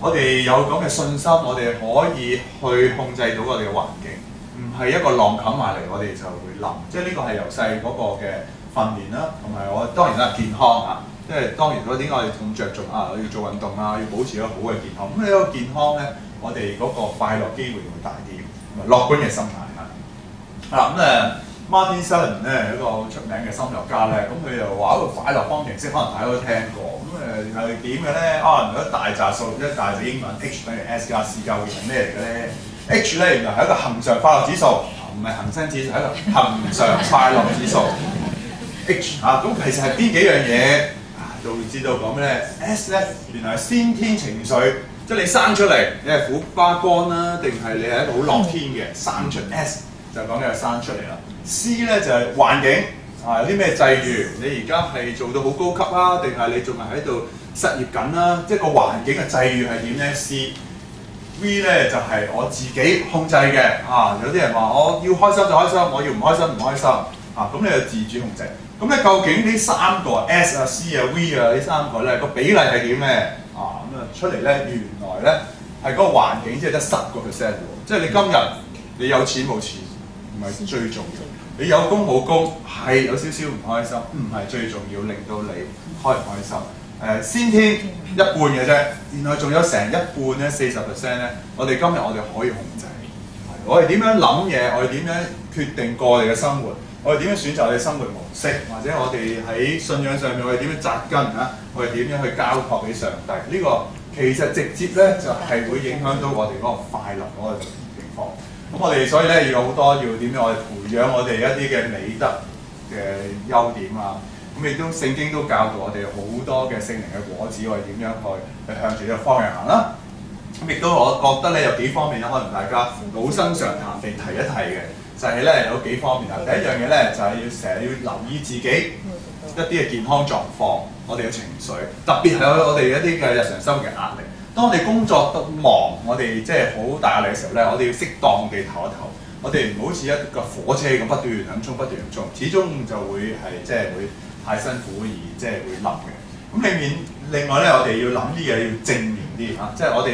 我哋有咁嘅信心，我哋可以去控制到我哋嘅環境，唔係一個浪冚埋嚟，我哋就會冧。即係呢個係由細嗰個嘅訓練啦，同埋我當然啦健康即係當然嗰點解我哋咁着重我要做運動要保持一個好嘅健康。咁呢個健康咧，我哋嗰個快樂機會會大啲，樂觀嘅心態。Martin Seligman 咧一個好出名嘅心理學家咧，咁佢又話一個快樂方程式，可能大家都聽過。咁係點嘅咧？原來一大紮數，一大隻英文 H 等於 S 加 C 加會係咩嚟嘅咧 ？H 咧原來係一個恆常快樂指數，唔係恒生指數，係一個恆常快樂指數。H 咁其實係邊幾樣嘢導致到講咩咧 ？S 咧原來係先天情緒，即係你生出嚟，你係苦瓜乾啦，定係你係一個好樂天嘅生出 S。就講嘅係生出嚟啦。C 咧就係、是、環境有啲咩際遇，你而家係做到好高級啊，定係你仲係喺度失業緊啦？即係個環境嘅際遇係點咧 ？C。V 咧就係、是、我自己控制嘅有啲人話我要開心就開心，我要唔開心唔開心咁你就自主控制。咁咧究竟呢三個 S 啊、C 啊、V 啊呢三個咧個比例係點咧？出嚟咧原來咧係嗰個環境即係得10%喎，即係你今日你有錢冇錢。唔係最重要，你有工冇工係有少少唔開心，唔係最重要，令到你開唔開心。先天一半嘅啫，然後仲有成一半咧40%咧，我哋今日我哋可以控制。我哋點樣諗嘢，我哋點樣決定過我哋嘅生活，我哋點樣選擇我哋生活模式，或者我哋喺信仰上面我哋點樣扎根我哋點樣去交託俾上帝？呢個其實直接咧就係會影響到我哋嗰個快樂嗰個情況。咁我哋所以咧要好多要點樣我哋培養我哋一啲嘅美德嘅優點咁亦都聖經都教導我哋好多嘅聖靈嘅果子，我哋點樣去向住呢個方向行啦。咁亦都我覺得咧有幾方面咧，可能大家老生常談地提一提嘅，就係咧有幾方面第一樣嘢咧就係要成日要留意自己一啲嘅健康狀況，我哋嘅情緒，特別係我哋一啲嘅日常生活嘅壓力。當我哋工作得忙，我哋即係好大壓力嘅時候咧，我哋要適當地唞一唞。我哋唔好似一個火車咁不斷咁衝，不斷咁衝，始終就會係即係會太辛苦而即係會冧嘅。咁另外咧，我哋要諗啲嘢要正面啲即係我哋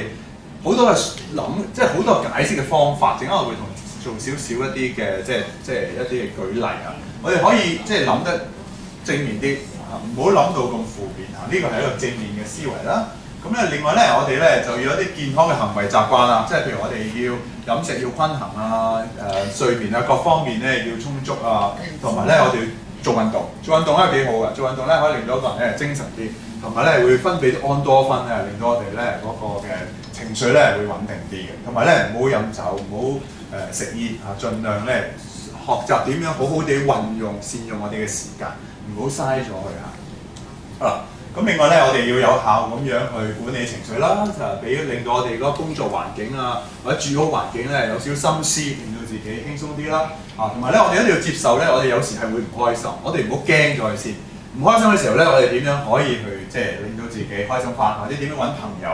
好多嘅諗，即係好多解釋嘅方法。陣間我會同做少少一啲嘅即係一啲嘅舉例我哋可以即係諗得正面啲唔好諗到咁負面呢個係一個正面嘅思維啦。咁咧，另外咧，我哋咧就要有啲健康嘅行為習慣即係譬如我哋要飲食要均衡睡眠各方面咧要充足同埋咧我哋要做運動，做運動咧幾好嘅，做運動咧可以令到一個人咧精神啲，同埋咧會分泌安多酚令到我哋咧嗰個嘅情緒咧會穩定啲嘅，同埋咧唔好飲酒，唔好食煙盡量咧學習點樣好好地運用善用我哋嘅時間，唔好嘥咗佢好啦。咁另外咧，我哋要有效咁樣去管理情緒啦，就令到我哋嗰個工作環境或者住好環境咧有少少心思，令到自己輕鬆啲啦。同埋咧，我哋一定要接受咧，我哋有時係會唔開心，我哋唔好驚咗佢先。唔開心嘅時候咧，我哋點樣可以去即係令到自己開心翻，或者點樣揾朋友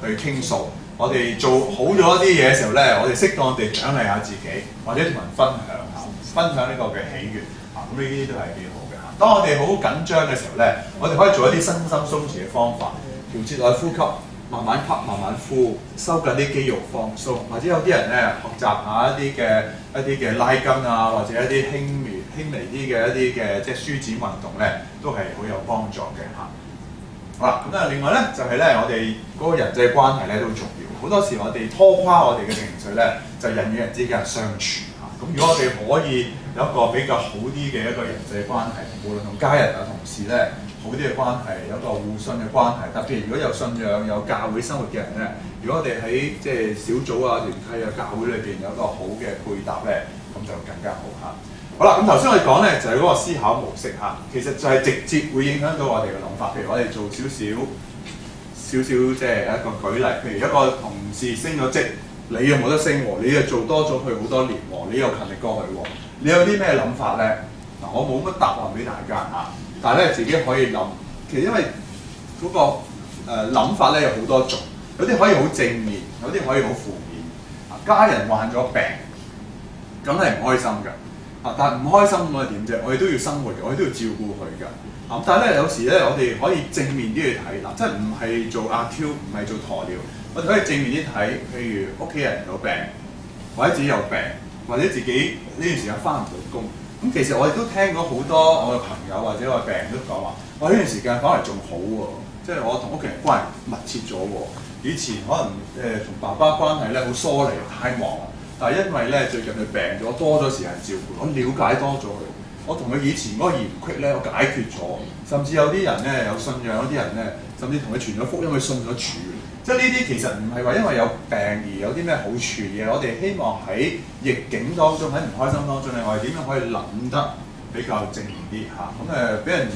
去傾訴，我哋做好咗一啲嘢嘅時候咧，我哋適當地獎勵下自己，或者同人分享呢個嘅喜悅啊，咁呢啲都係幾好嘅嚇。當我哋好緊張嘅時候咧，我哋可以做一啲身心鬆弛嘅方法，調節內呼吸，慢慢吸慢慢呼，收緊啲肌肉放鬆，或者有啲人咧學習下一啲嘅拉筋啊，或者一啲輕微啲嘅一啲嘅即係舒展運動咧，都係好有幫助嘅嚇。好啦，咁另外咧就係咧，我哋嗰個人際關係咧都好重要。好多時我哋拖垮我哋嘅情緒咧，就人與人之間嘅相處嚇。咁如果我哋可以有一個比較好啲嘅一個人際關係，無論同家人啊、同事咧好啲嘅關係，有一個互信嘅關係。特別如果有信仰、有教會生活嘅人咧，如果我哋喺即係小組啊、團契啊、教會裏邊有一個好嘅配搭咧，咁就更加好嚇。好啦，咁頭先我哋講咧就係嗰個思考模式嚇，其實就係直接會影響到我哋嘅諗法。譬如我哋做少少即係一個舉例，譬如一個同事升咗職，你又冇得升喎，你又做多咗佢好多年喎，你又勤力過去喎，你有啲咩諗法咧？嗱，我冇乜答案俾大家嚇，但係咧自己可以諗。其實因為嗰個諗法咧有好多種，有啲可以好正面，有啲可以好負面。家人患咗病，梗係唔開心㗎。但係唔開心咁啊點啫？我哋都要生活嘅，我哋都要照顧佢㗎。但係咧有時咧，我哋可以正面啲去睇嗱，即係唔係做阿 Q，唔係做鴕鳥，我哋可以正面啲睇，譬如屋企人有病，或者自己有病，或者自己呢段時間翻唔到工。咁其實我哋都聽過好多我嘅朋友或者我嘅病人都講話，我呢段時間反而仲好喎，即係我同屋企人關係密切咗喎。以前可能同爸爸關係咧好疏離，太忙啦。但係因為咧最近佢病咗，多咗時間照顧，我了解多咗佢，我同佢以前嗰個嫌隙咧，我解決咗，甚至有啲人咧有信仰，有啲人咧甚至同佢傳咗福音，佢信咗主。即係呢啲其實唔係話因為有病而有啲咩好處嘅，我哋希望喺逆境當中，喺唔開心當中咧，我哋點樣可以諗得比較正面啲嚇？咁俾人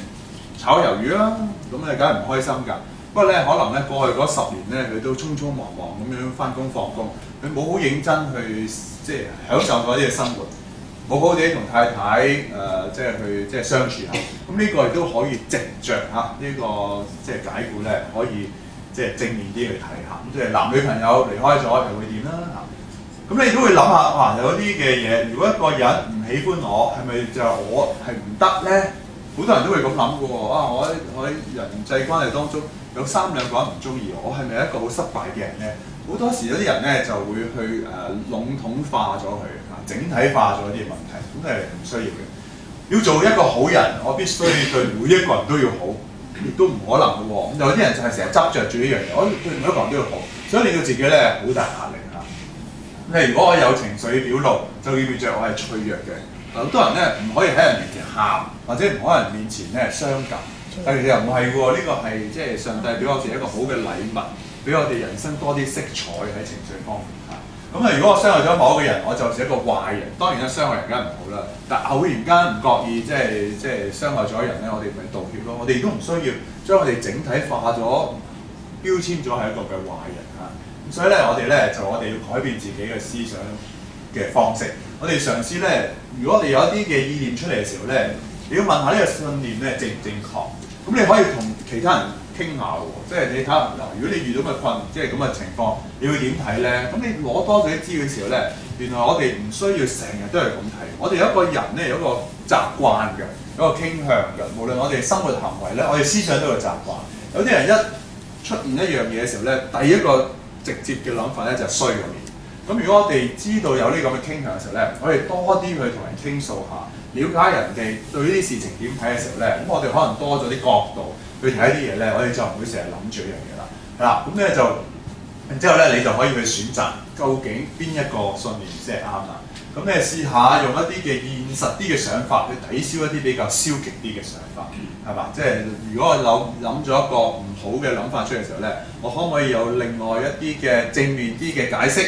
炒魷魚啦，咁梗係唔開心㗎。不過咧，可能咧過去嗰10年咧，佢都匆匆忙忙咁樣翻工放工，佢冇好認真去即係享受嗰啲嘅生活，冇好地同太太即係去即係相處下。咁呢個亦都可以藉着嚇呢個即係解僱咧，可以即係正面啲去睇下。咁即係男女朋友離開咗又會點啦嚇？咁你都會諗下哇，有啲嘅嘢，如果一個人唔喜歡我，係咪就我係唔得咧？好多人都會咁諗嘅喎。我喺人際關係當中，有3-2個人唔中意我，係咪一個好失敗嘅人咧？好多時有啲人咧就會去籠統化咗佢，整體化咗啲問題，咁係唔需要嘅。要做一個好人，我必須對每一個人都要好，亦都唔可能嘅喎。咁有啲人就係成日執着住呢樣嘢，我對每一個人都要好，所以令到自己咧好大壓力嚇。如果我有情緒表露，就意味著我係脆弱嘅。好多人咧唔可以喺人面前喊，或者唔可以喺人面前咧傷感。但其實唔係喎，呢個係即係上帝俾我哋一個好嘅禮物，俾我哋人生多啲色彩喺情緒方面嚇。咁如果我傷害咗某一個人，我就是一個壞人。當然啦，傷害人梗係唔好啦。但偶然間唔覺意即係傷害咗人咧，我哋咪道歉咯。我哋都唔需要將我哋整體化咗、標籤咗係一個嘅壞人嚇。咁所以咧，我哋要改變自己嘅思想嘅方式。我哋嘗試咧，如果我哋有一啲嘅意念出嚟嘅時候咧，你要問下呢個信念咧正唔正確？咁你可以同其他人傾下喎，即係你睇下嗱，如果你遇到嘅即係咁嘅情況，你會點睇咧？咁你攞多咗啲資料嘅時候咧，原來我哋唔需要成日都係咁睇。我哋有一個人咧有一個習慣嘅，有一個傾向嘅。無論我哋生活行為咧，我哋思想都有習慣。有啲人一出現一樣嘢嘅時候咧，第一個直接嘅諗法咧就係衰嗰面。咁如果我哋知道有呢咁嘅傾向嘅時候咧，我哋多啲去同人傾訴下，了解人哋對呢啲事情點睇嘅時候咧，咁我哋可能多咗啲角度去睇一啲嘢咧，我哋就唔會成日諗住一樣嘢啦。係啦，咁咧就然之後咧，你就可以去選擇究竟邊一個信念先係啱啦。咁你試下用一啲嘅現實啲嘅想法去抵消一啲比較消極啲嘅想法，係嘛？即係如果我諗咗一個唔好嘅諗法出嚟嘅時候咧，我可唔可以有另外一啲嘅正面啲嘅解釋？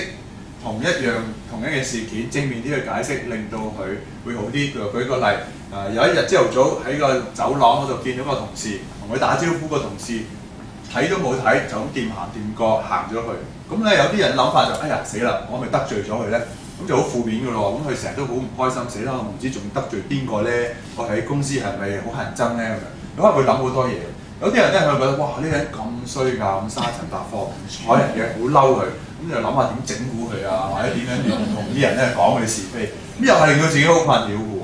同一嘅事件，正面啲嘅解釋，令到佢會好啲。譬如舉個例，有一日朝頭早喺個走廊嗰度見到個同事，同佢打招呼，個同事睇都冇睇，就咁掂過行咗去。咁咧有啲人諗法就哎呀死啦，我咪得罪咗佢咧，咁就好負面㗎咯。咁佢成日都好唔開心，死啦！我唔知仲得罪邊個咧？我喺公司係咪好乞人憎咧？咁樣，可能會諗好多嘢。有啲人咧佢覺得哇呢個人咁衰㗎，咁沙塵白貨，唔睬人嘅，好嬲佢。咁就諗下點整蠱佢啊，或者點樣同啲人咧講佢是非，咁又係令到自己好困擾嘅喎。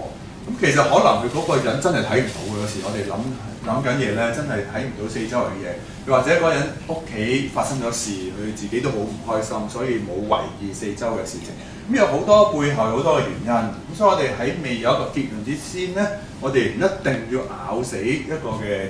咁其實可能佢嗰個人真係睇唔到嘅，有時我哋諗緊嘢咧，真係睇唔到四周圍嘅嘢。又或者嗰個人屋企發生咗事，佢自己都好唔開心，所以冇為意四周嘅事情。咁有好多背後有好多嘅原因。咁所以我哋喺未有一個結論之先咧，我哋唔一定要咬死一個嘅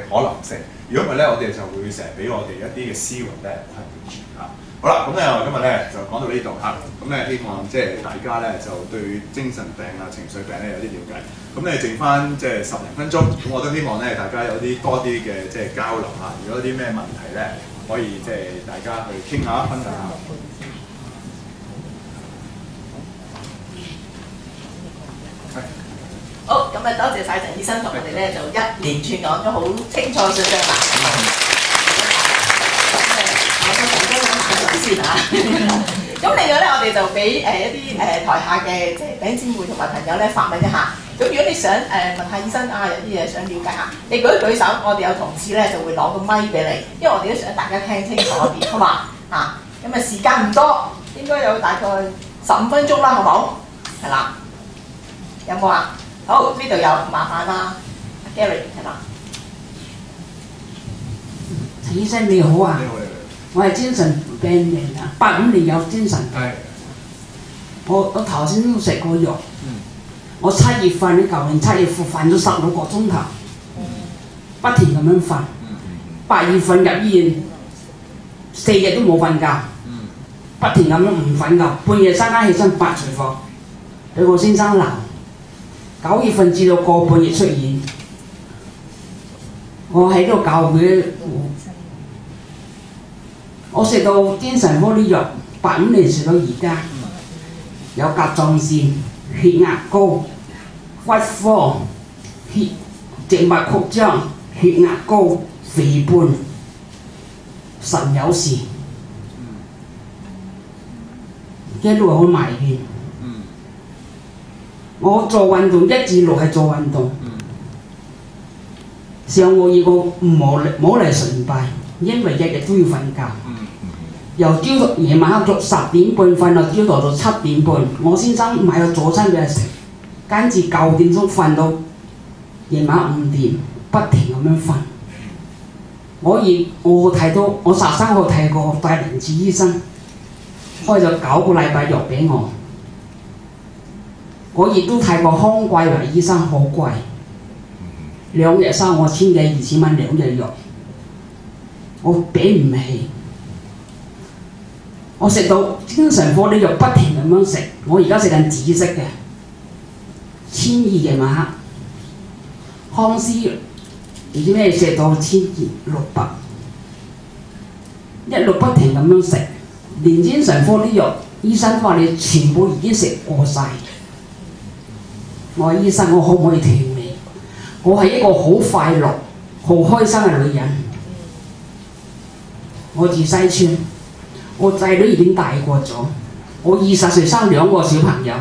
可能性。如果唔係咧，我哋就會成日俾我哋一啲嘅思維咧困擾住嚇。好啦，咁咧我今日咧就講到呢度嚇。咁咧希望即係大家咧就對精神病啊、情緒病咧有啲了解。咁咧剩翻即係10零分鐘，咁我都希望咧大家有啲多啲嘅即係交流嚇。如果有啲咩問題咧，可以即係大家去傾下、分享下。好，咁啊多謝晒陳醫生同我哋咧就一連串講咗好清楚嘅啦。我都重新諗下先嚇。咁另外咧，我哋就俾一啲台下嘅即係弟兄姊妹同埋朋友咧發問一下。咁如果你想問下醫生啊，有啲嘢想了解下，你舉一舉手，我哋有同事咧就會攞個咪俾你，因為我哋都想大家聽清楚啲，好嘛？啊，咁啊時間唔多，應該有大概15分鐘啦，好冇？係啦，有冇啊？好，呢度有麻煩啦 ，Gary 係嘛？陳醫生你好啊！你好，我係精神病人啊，85年有精神病。我頭先都食過藥。我7月份咧，舊年7月份瞓咗16個鐘頭，不停咁樣瞓。8月份入醫院，4日都冇瞓覺，不停咁樣唔瞓覺，半夜3更起身8廚房，俾我先生鬧。9月份至到個半月出院，我喺度教會，我食到精神科啲藥，85年食到而家，有甲狀腺、血壓高、骨科、靜脈曲張、血壓高、肥胖、腎有事，一路好埋怨。我做運動1至6係做運動，上個月我冇嚟崇拜，因為日日都要瞓覺。由夜晚黑10點半瞓到朝頭早7點半，我先生買咗早餐俾佢食，跟住9點鐘瞓到夜晚5點，不停咁樣瞓。我睇到我13號睇過戴靈治醫生，開咗9個禮拜藥俾我。我亦都睇過康貴華醫生，好貴，2日收我1000幾2000蚊2日藥，我俾唔起。我食到精神科啲藥不停咁樣食，我而家食緊紫色嘅，1200嘅晚黑，康師唔知咩食到1600，一路不停咁樣食，連精神科啲藥，醫生話你全部已經食過晒。我話醫生，我可唔可以斷尾？我係一個好快樂、好開心嘅女人。我住西村，我仔女已經大個咗。我20歲生2個小朋友，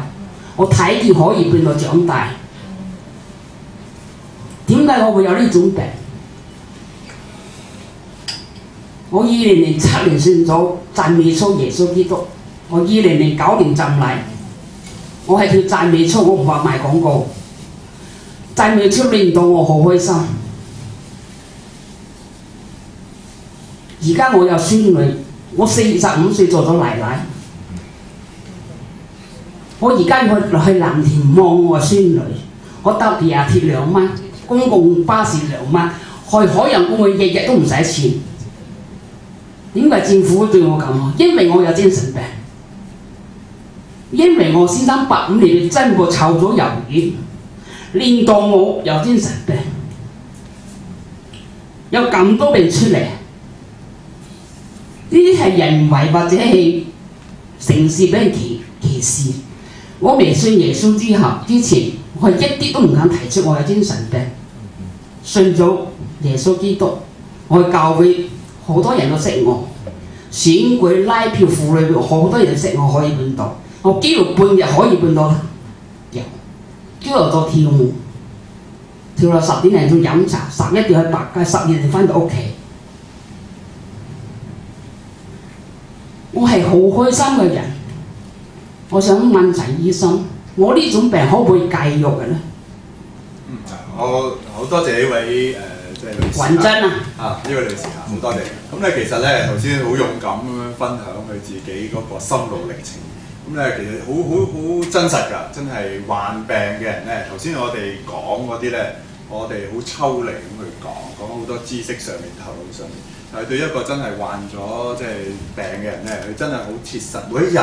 我睇住可以變到長大。點解我會有呢種病？我2007年信咗讚美操耶穌基督，我2009年浸禮。我係叫讚美操，我唔話賣廣告。讚美操令到我好開心。而家我有孫女，我45歲做咗奶奶。我而家要去藍田望我孫女，我搭地下鐵2蚊，公共巴士2蚊，去海洋公園日日都唔使錢。點解政府對我咁啊？因為我有精神病。因為我先生85年真過湊咗魷魚，令到我有精神病，有咁多病出嚟，呢啲係人為或者係城市俾人歧視。我未信耶穌之前，我係一啲都唔敢提出我有精神病。信咗耶穌基督，我教會好多人都識我，選舉拉票婦女好多人都識我可以辦到。我幾乎半日可以辦到遊，朝頭早跳舞，跳到10點零鐘飲茶，11點去百佳，12點翻到屋企。我係好開心嘅人。我想問陳醫生，我呢種病可唔可以繼續嘅咧？我好多謝呢位即係女士雲珍呢位女士好多謝。咁咧其實咧頭先好勇敢咁樣分享佢自己嗰個心路歷程。咁咧其實好真實㗎，真係患病嘅人咧。頭先我哋講嗰啲咧，我哋好抽離咁去講好多知識上面、頭腦上面。但係對一個真係患咗即係病嘅人咧，佢真係好切實，每一日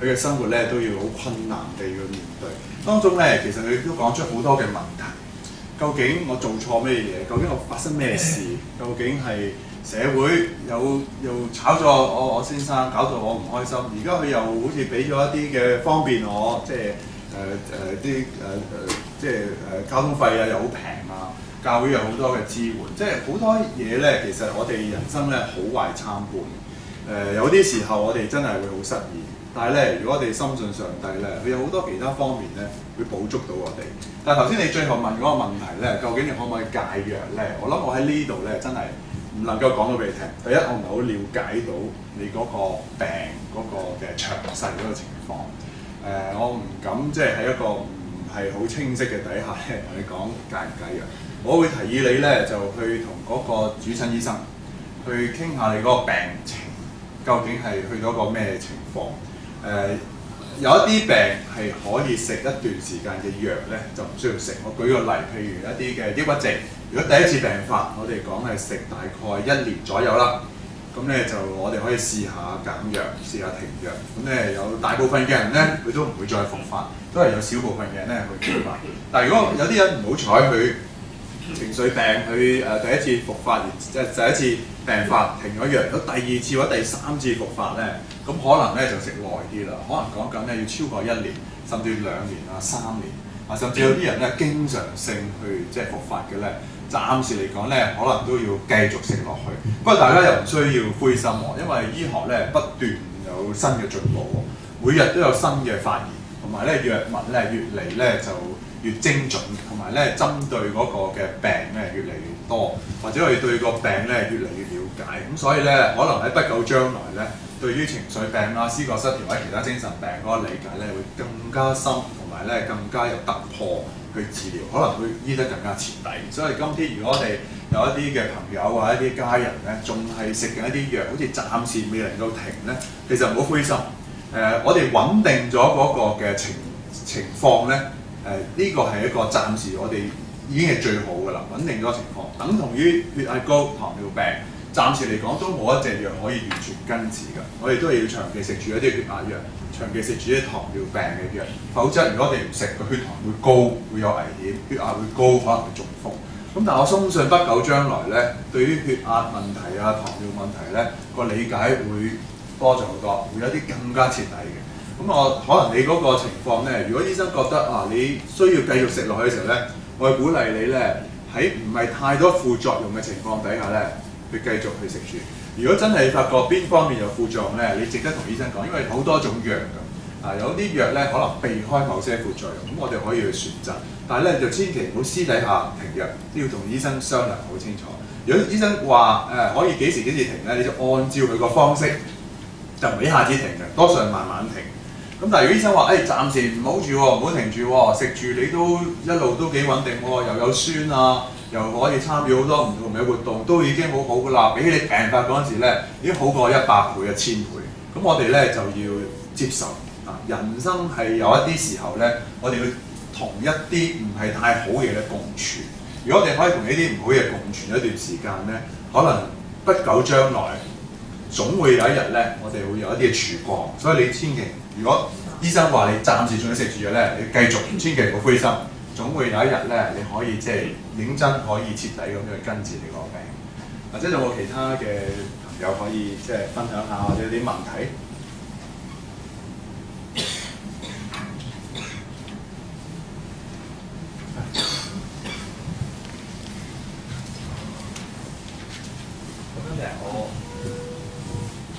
佢嘅生活咧都要好困難地去面對。當中咧其實佢都講出好多嘅問題。究竟我做錯咩嘢？究竟我發生咩事？究竟係社會又炒咗我先生，搞到我唔開心。而家佢又好似俾咗一啲嘅方便我，即係交通費啊又好平啊，教會有好多嘅支援，即係好多嘢咧。其實我哋人生咧好壞參半。有啲時候我哋真係會好失意，但係咧如果我哋深信上帝咧，佢有好多其他方面咧會補足到我哋。但係頭先你最後問嗰個問題咧，究竟你可唔可以戒藥咧？我諗我喺呢度咧真係唔能夠講到俾你聽。第一，我唔係好了解到你嗰個病嗰個嘅詳細嗰個情況。我唔敢即係喺一個唔係好清晰嘅底下咧同你講戒唔戒藥。我會提議你咧就去同嗰個主診醫生去傾下你嗰個病情，究竟係去到一個咩情況？有一啲病係可以食一段時間嘅藥咧，就唔需要食。我舉個例，譬如一啲嘅抑鬱症，如果第一次病發，我哋講係食大概1年左右啦。咁咧就我哋可以試下減藥，試下停藥。咁咧有大部分嘅人咧，佢都唔會再復發，都係有少部分嘅人咧去復發。但係如果有啲人唔好彩，佢情緒病，佢第一次復發，即係第一次病發停咗藥，如果第二次或者第三次復發咧，咁可能咧就食耐啲啦，可能講緊咧要超過1年，甚至2年啊、3年啊，甚至有啲人咧經常性去即係復發嘅咧，暫時嚟講咧可能都要繼續食落去。不過大家又唔需要灰心喎，因為醫學咧不斷有新嘅進步，每日都有新嘅發現，同埋咧藥物咧越嚟咧就越精準，同埋咧針對嗰個嘅病咧越嚟越多，或者我哋對個病咧越嚟越了解，咁所以咧可能喺不久將來咧，對於情緒病啊、思覺失調或者其他精神病嗰個理解咧會更加深，同埋咧更加有突破去治療，可能會醫得更加徹底。所以今天如果我哋有一啲嘅朋友或者一啲家人咧，仲係食緊一啲藥，好似暫時未能夠停咧，其實唔好灰心。我哋穩定咗嗰個嘅情況咧。呢個係一個暫時我哋已經係最好㗎啦，穩定咗情況，等同於血壓高、糖尿病，暫時嚟講都冇一隻藥可以完全根治㗎。我哋都係要長期食住一啲血壓藥，長期食住啲糖尿病嘅藥，否則如果我哋唔食，個血糖會高，會有危險，血壓會高，可能會中風。咁但係我相信不久將來咧，對於血壓問題啊、糖尿問題咧個理解會多咗好多，會有啲更加徹底嘅。咁我可能你嗰個情況咧，如果醫生覺得你需要繼續食落去嘅時候咧，我會鼓勵你咧喺唔係太多副作用嘅情況底下咧，去繼續去食住。如果真係發覺邊方面有副作用咧，你值得同醫生講，因為好多種藥㗎。有啲藥咧可能避開某些副作用，咁我哋可以去選擇。但係咧就千祈唔好私底下停藥，都要同醫生商量好清楚。如果醫生話可以幾時停咧，你就按照佢個方式，就唔一下子停嘅，多數係慢慢停。咁但係如果醫生話暫時唔好住喎，唔好停住喎，食住你都一路都幾穩定喎，又有酸啊，又可以參與好多唔同嘅活動，都已經好好㗎啦。比起你病發嗰陣時咧，已經好過100倍、1000倍。咁我哋咧就要接受人生係有一啲時候咧，我哋要同一啲唔係太好嘅嘢咧共處。如果我哋可以同呢啲唔好嘢共存一段時間咧，可能不久將來總會有一日咧，我哋會有一啲嘅曙光。所以你千祈，如果醫生話你暫時仲要食住藥咧，你繼續千祈唔好灰心，總會有一日咧，你可以即係認真可以徹底咁樣去根治你個病。或者有冇其他嘅朋友可以即係分享下，或者有啲問題？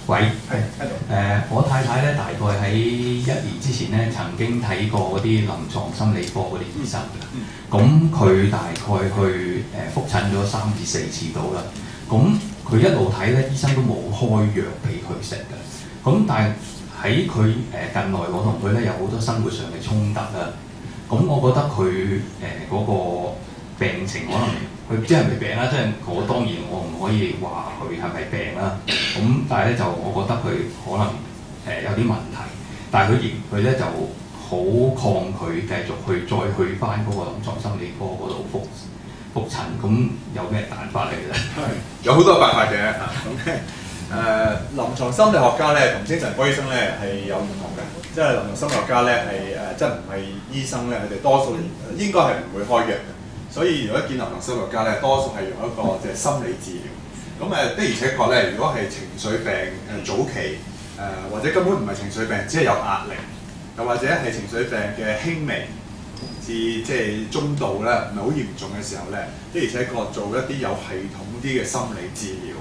喂，我太太咧大概喺1年之前咧曾經睇過嗰啲臨床心理科嗰啲醫生嘅，咁佢大概去覆診咗3至4次到啦，咁佢一路睇咧，醫生都冇開藥俾佢食嘅，咁但係喺佢近來我同佢咧有好多生活上嘅衝突啦。咁我覺得佢嗰個病情可能佢唔知係咪病啦，即係我當然我唔可以話佢係咪病啦。咁但係咧就我覺得佢可能有啲問題，但係佢咧就好抗拒繼續再去翻嗰個臨床心理科嗰度復診。咁有咩辦法嚟嘅咧？有好多辦法嘅嚇。咁臨床心理學家咧同精神科醫生咧係有唔同嘅。即係臨床心理學家咧係即係唔係醫生咧，佢哋多數應該係唔會開藥嘅。所以如果見臨床心理學家咧，多數係用一個即係心理治療。咁的而且確咧，如果係情緒病早期或者根本唔係情緒病，只係有壓力，又或者係情緒病嘅輕微至即係中度咧，唔係好嚴重嘅時候咧，的而且確做一啲有系統啲嘅心理治療。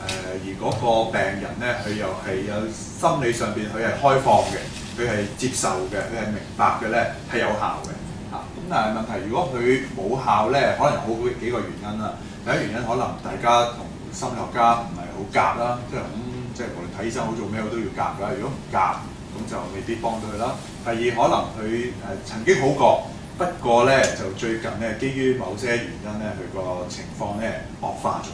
而嗰個病人咧，佢又係有心理上邊佢係開放嘅，佢係接受嘅，佢係明白嘅咧，係有效嘅嚇。咁但係問題，如果佢冇效咧，可能有好幾個原因啦。第一原因可能大家同心理學家唔係好夾啦，即係無論睇醫生好做咩都要夾㗎。如果唔夾，咁就未必幫到佢啦。第二可能佢曾經好過，不過咧就最近咧基於某些原因咧，佢個情況咧惡化咗。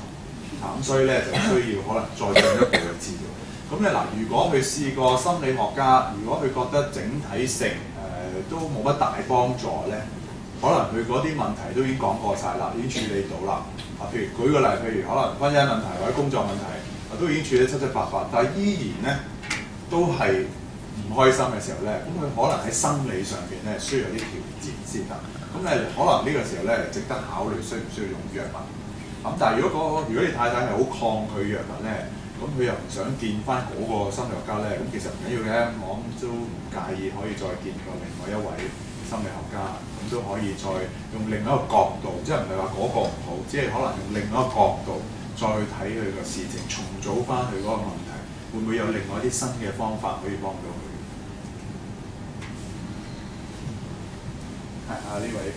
咁所以咧就需要可能再進一步嘅治療。咁咧嗱，如果佢試過心理學家，如果佢覺得整體性都冇乜大幫助咧，可能佢嗰啲問題都已經講過晒啦，已經處理到啦。譬如舉個例，譬如可能婚姻問題或者工作問題，都已經處理得七七八八，但係依然咧都係唔開心嘅時候咧，咁佢可能喺生理上邊咧需要有啲調節先得。咁咧可能呢個時候咧值得考慮需唔需要用藥物。咁但係如果你太太係好抗拒藥物咧，咁佢又唔想見翻嗰個心理學家咧，咁其實唔緊要嘅，我都唔介意可以再見過另外一位心理學家，咁都可以再用另一個角度，即係唔係話嗰個唔好，只係可能用另一個角度再去睇佢個事情，重組翻佢嗰個問題，會唔會有另外一啲新嘅方法可以幫到佢？係啊，呢位。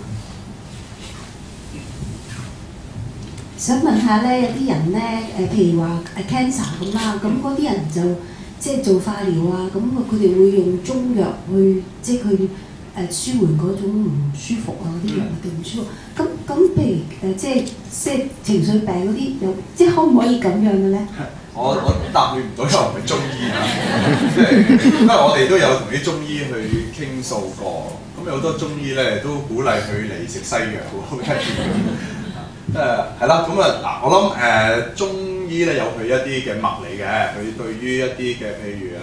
想問下咧，有啲人咧譬如話cancer 咁啦，咁嗰啲人就即係做化療啊，咁佢哋會用中藥去即係佢舒緩嗰種唔舒服啊，嗰啲藥物定唔舒服。咁譬如即係情緒病嗰啲，有即係可唔可以咁樣嘅咧？我答你唔到，因為我唔係中醫啊。即係因為我哋都有同啲中醫去傾訴過，咁有好多中醫咧都鼓勵佢嚟食西藥，好得意。係啦，咁嗱，我諗中醫咧有佢一啲嘅脈理嘅，佢對於一啲嘅譬如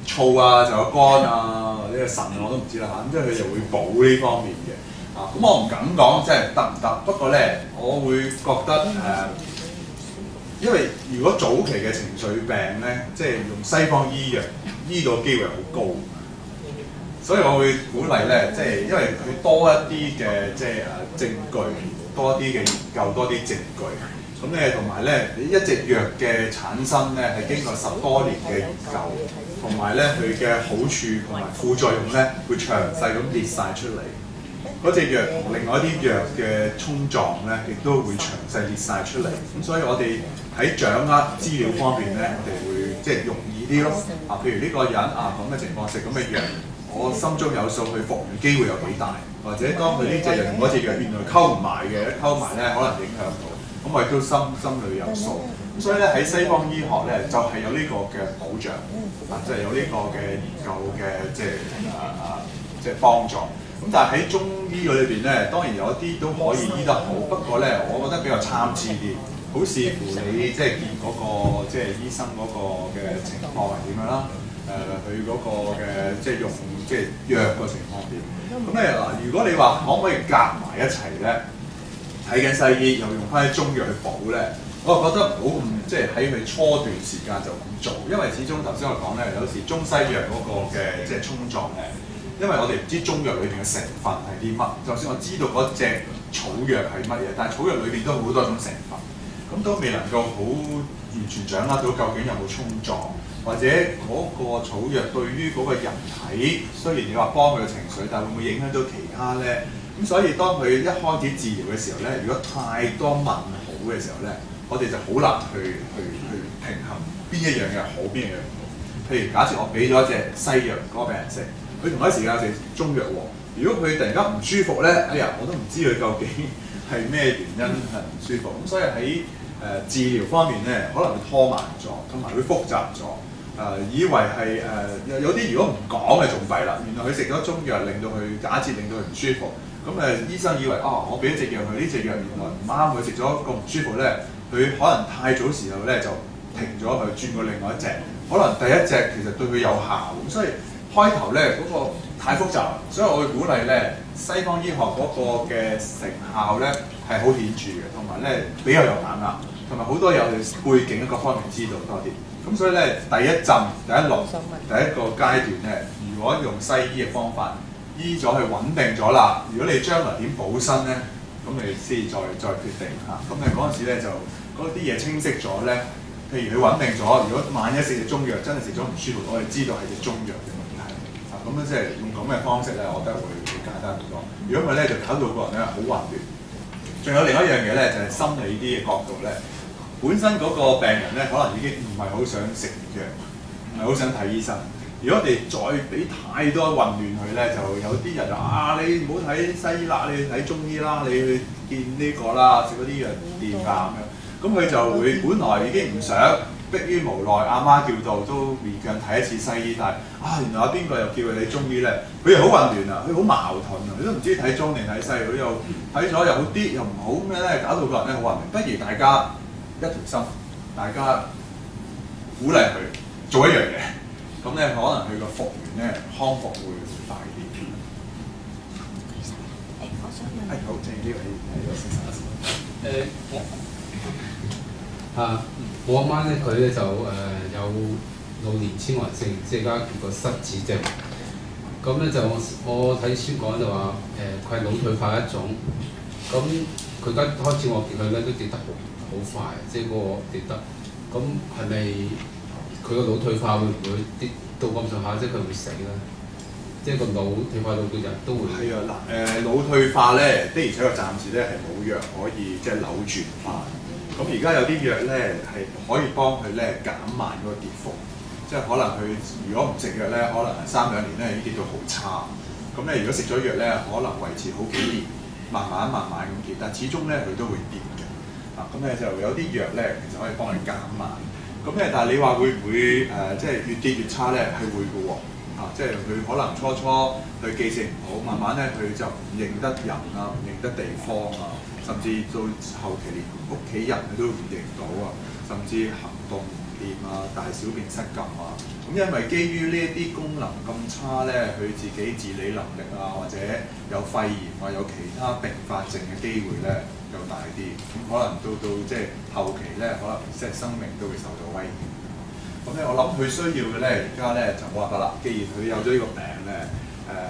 燥啊，就有肝啊，或者個腎我都唔知啦嚇，咁即係佢就會補呢方面嘅。咁我唔敢講即係得唔得，不過咧我會覺得因為如果早期嘅情緒病咧，即係用西方醫藥醫到機會好高，所以我會鼓勵咧，即係因為佢多一啲嘅即係證據。多啲嘅研究，多啲證據，咁咧同埋咧，一隻藥嘅產生咧係經過10多年嘅研究，同埋咧佢嘅好處同埋副作用咧會詳細咁列晒出嚟。嗰隻藥同另外一啲藥嘅衝撞咧，亦都會詳細列晒出嚟。咁所以我哋喺掌握資料方面咧，我哋會即係容易啲咯。譬如呢個人咁嘅情況食咁嘅藥，我心中有數，佢復原機會有幾大？或者當佢呢隻藥同嗰隻藥原來溝唔埋嘅，溝埋咧可能影響到，咁我亦都心裏有數。咁所以咧喺西方醫學咧就係有呢個嘅保障，即係有呢個嘅研究嘅即係幫助。咁但係喺中醫嗰裏邊咧，當然有一啲都可以醫得好，不過咧我覺得比較參差啲，好視乎你即係見嗰個即係醫生嗰個嘅情況係點樣啦。佢嗰個嘅即係用即係藥個情況點？咁咧嗱，如果你話可唔可以夾埋一齊咧，睇緊西醫又用翻啲中藥去補咧，我就覺得唔好咁即係喺佢初段時間就咁做，因為始終頭先我講咧，有時中西藥嗰個嘅即係衝撞咧，因為我哋唔知中藥裏邊嘅成分係啲乜，就算我知道嗰隻草藥係乜嘢，但係草藥裏邊都好多種成分，咁都未能夠好完全掌握到究竟有冇衝撞。或者嗰個草藥對於嗰個人體，雖然你話幫佢嘅情緒，但係會唔會影響到其他咧？咁所以當佢一開始治療嘅時候咧，如果太多問號嘅時候咧，我哋就好難去平衡邊一樣嘢好，邊一樣唔好。譬如假設我俾咗一隻西藥嗰個病人食，佢同一時間食中藥喎。如果佢突然間唔舒服咧，哎呀，我都唔知佢究竟係咩原因係唔舒服。咁所以喺治療方面咧，可能會拖慢咗，同埋會複雜咗。以為係有啲如果唔講嘅仲弊啦，原來佢食咗中藥令到佢假設令到佢唔舒服。咁醫生以為我俾咗隻藥佢，呢隻藥原來唔啱佢食咗個唔舒服咧，佢可能太早時候咧就停咗佢，轉過另外一隻，可能第一隻其實對佢有效，咁所以開頭咧嗰個太複雜，所以我會鼓勵咧西方醫學嗰個嘅成效咧係好顯著嘅，同埋咧比較有把握，同埋好多有背景各方面知道多啲。咁所以咧第一陣、第一輪、第一個階段咧，如果用西醫嘅方法醫咗佢穩定咗啦，如果你將來點補身咧，咁你先再決定嚇。咁你嗰陣時咧就嗰啲嘢清晰咗咧，譬如佢穩定咗，如果萬一食隻中藥真係食咗唔舒服，我哋知道係隻中藥嘅問題。咁樣即係用咁嘅方式咧，我覺得會簡單好多。如果唔係咧，就搞到個人咧好混亂。仲有另一樣嘢咧，就係心理啲嘅角度咧。本身嗰個病人咧，可能已經唔係好想食藥，唔係好想睇醫生。如果我哋再俾太多混亂佢咧，就有啲人就你唔好睇西醫啦，你去睇中醫啦，你去見呢個啦，食嗰啲藥掂㗎咁樣。咁佢就會本來已經唔想，迫於無奈，阿媽叫到都勉強睇一次西醫，但係原來有邊個又叫佢睇中醫咧？佢又好混亂啊，佢好矛盾啊，佢都唔知睇中定睇西，佢又睇咗又好啲，又唔好咩咧，搞到個人咧好混亂。不如大家一條心，大家鼓勵佢做一樣嘢，咁咧可能佢個復原咧康復會快啲。我想問，好，請呢位先生。我阿媽咧，佢咧就有老年痴呆症，即係加個失智症。咁咧就我睇書講就話佢係腦退化一種。咁佢而家開始我見佢咧都跌得好快，即係嗰個跌得。咁係咪佢個腦退化會唔會跌到咁上下，即係佢會死咧？即係個腦退化到個人都會。係啊，腦退化咧的而且確暫時咧係冇藥可以即係扭轉翻。咁而家有啲藥咧係可以幫佢咧減慢嗰個跌幅，即係可能佢如果唔食藥咧，可能係3-2年咧已經跌到好差。咁咧如果食咗藥咧，可能維持好幾年，慢慢咁跌，但始終咧佢都會跌嘅。咁咧就有啲藥咧其實可以幫佢減慢。咁咧但係你話會唔會即係越跌越差咧？係會嘅喎。即係佢可能初佢記性唔好，慢慢咧佢就唔認得人啊，唔認得地方啊。甚至到後期連屋企人佢都唔認到啊，甚至行動唔掂啊，大小便失禁啊。咁因為基於呢一啲功能咁差咧，佢自己自理能力啊，或者有肺炎啊，有其他併發症嘅機會咧又大啲。咁可能到即係後期咧，可能即係生命都會受到威脅。咁咧，我諗佢需要嘅咧，而家咧就冇辦法啦。既然佢有咗呢個病咧。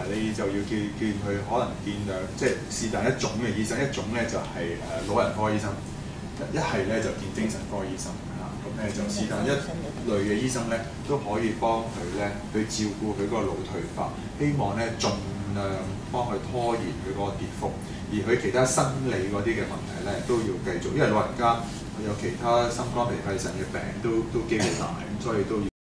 你就要見佢可能見即係是但一種嘅醫生，一種咧就係老人科醫生，一係咧就見精神科醫生嚇。咁咧就是但一類嘅醫生咧都可以幫佢咧去照顧佢嗰個腦退化，希望咧盡量幫佢拖延佢嗰個跌幅，而佢其他生理嗰啲嘅問題咧都要繼續，因為老人家有其他心肝脾肺腎嘅病都機會大，咁所以都要。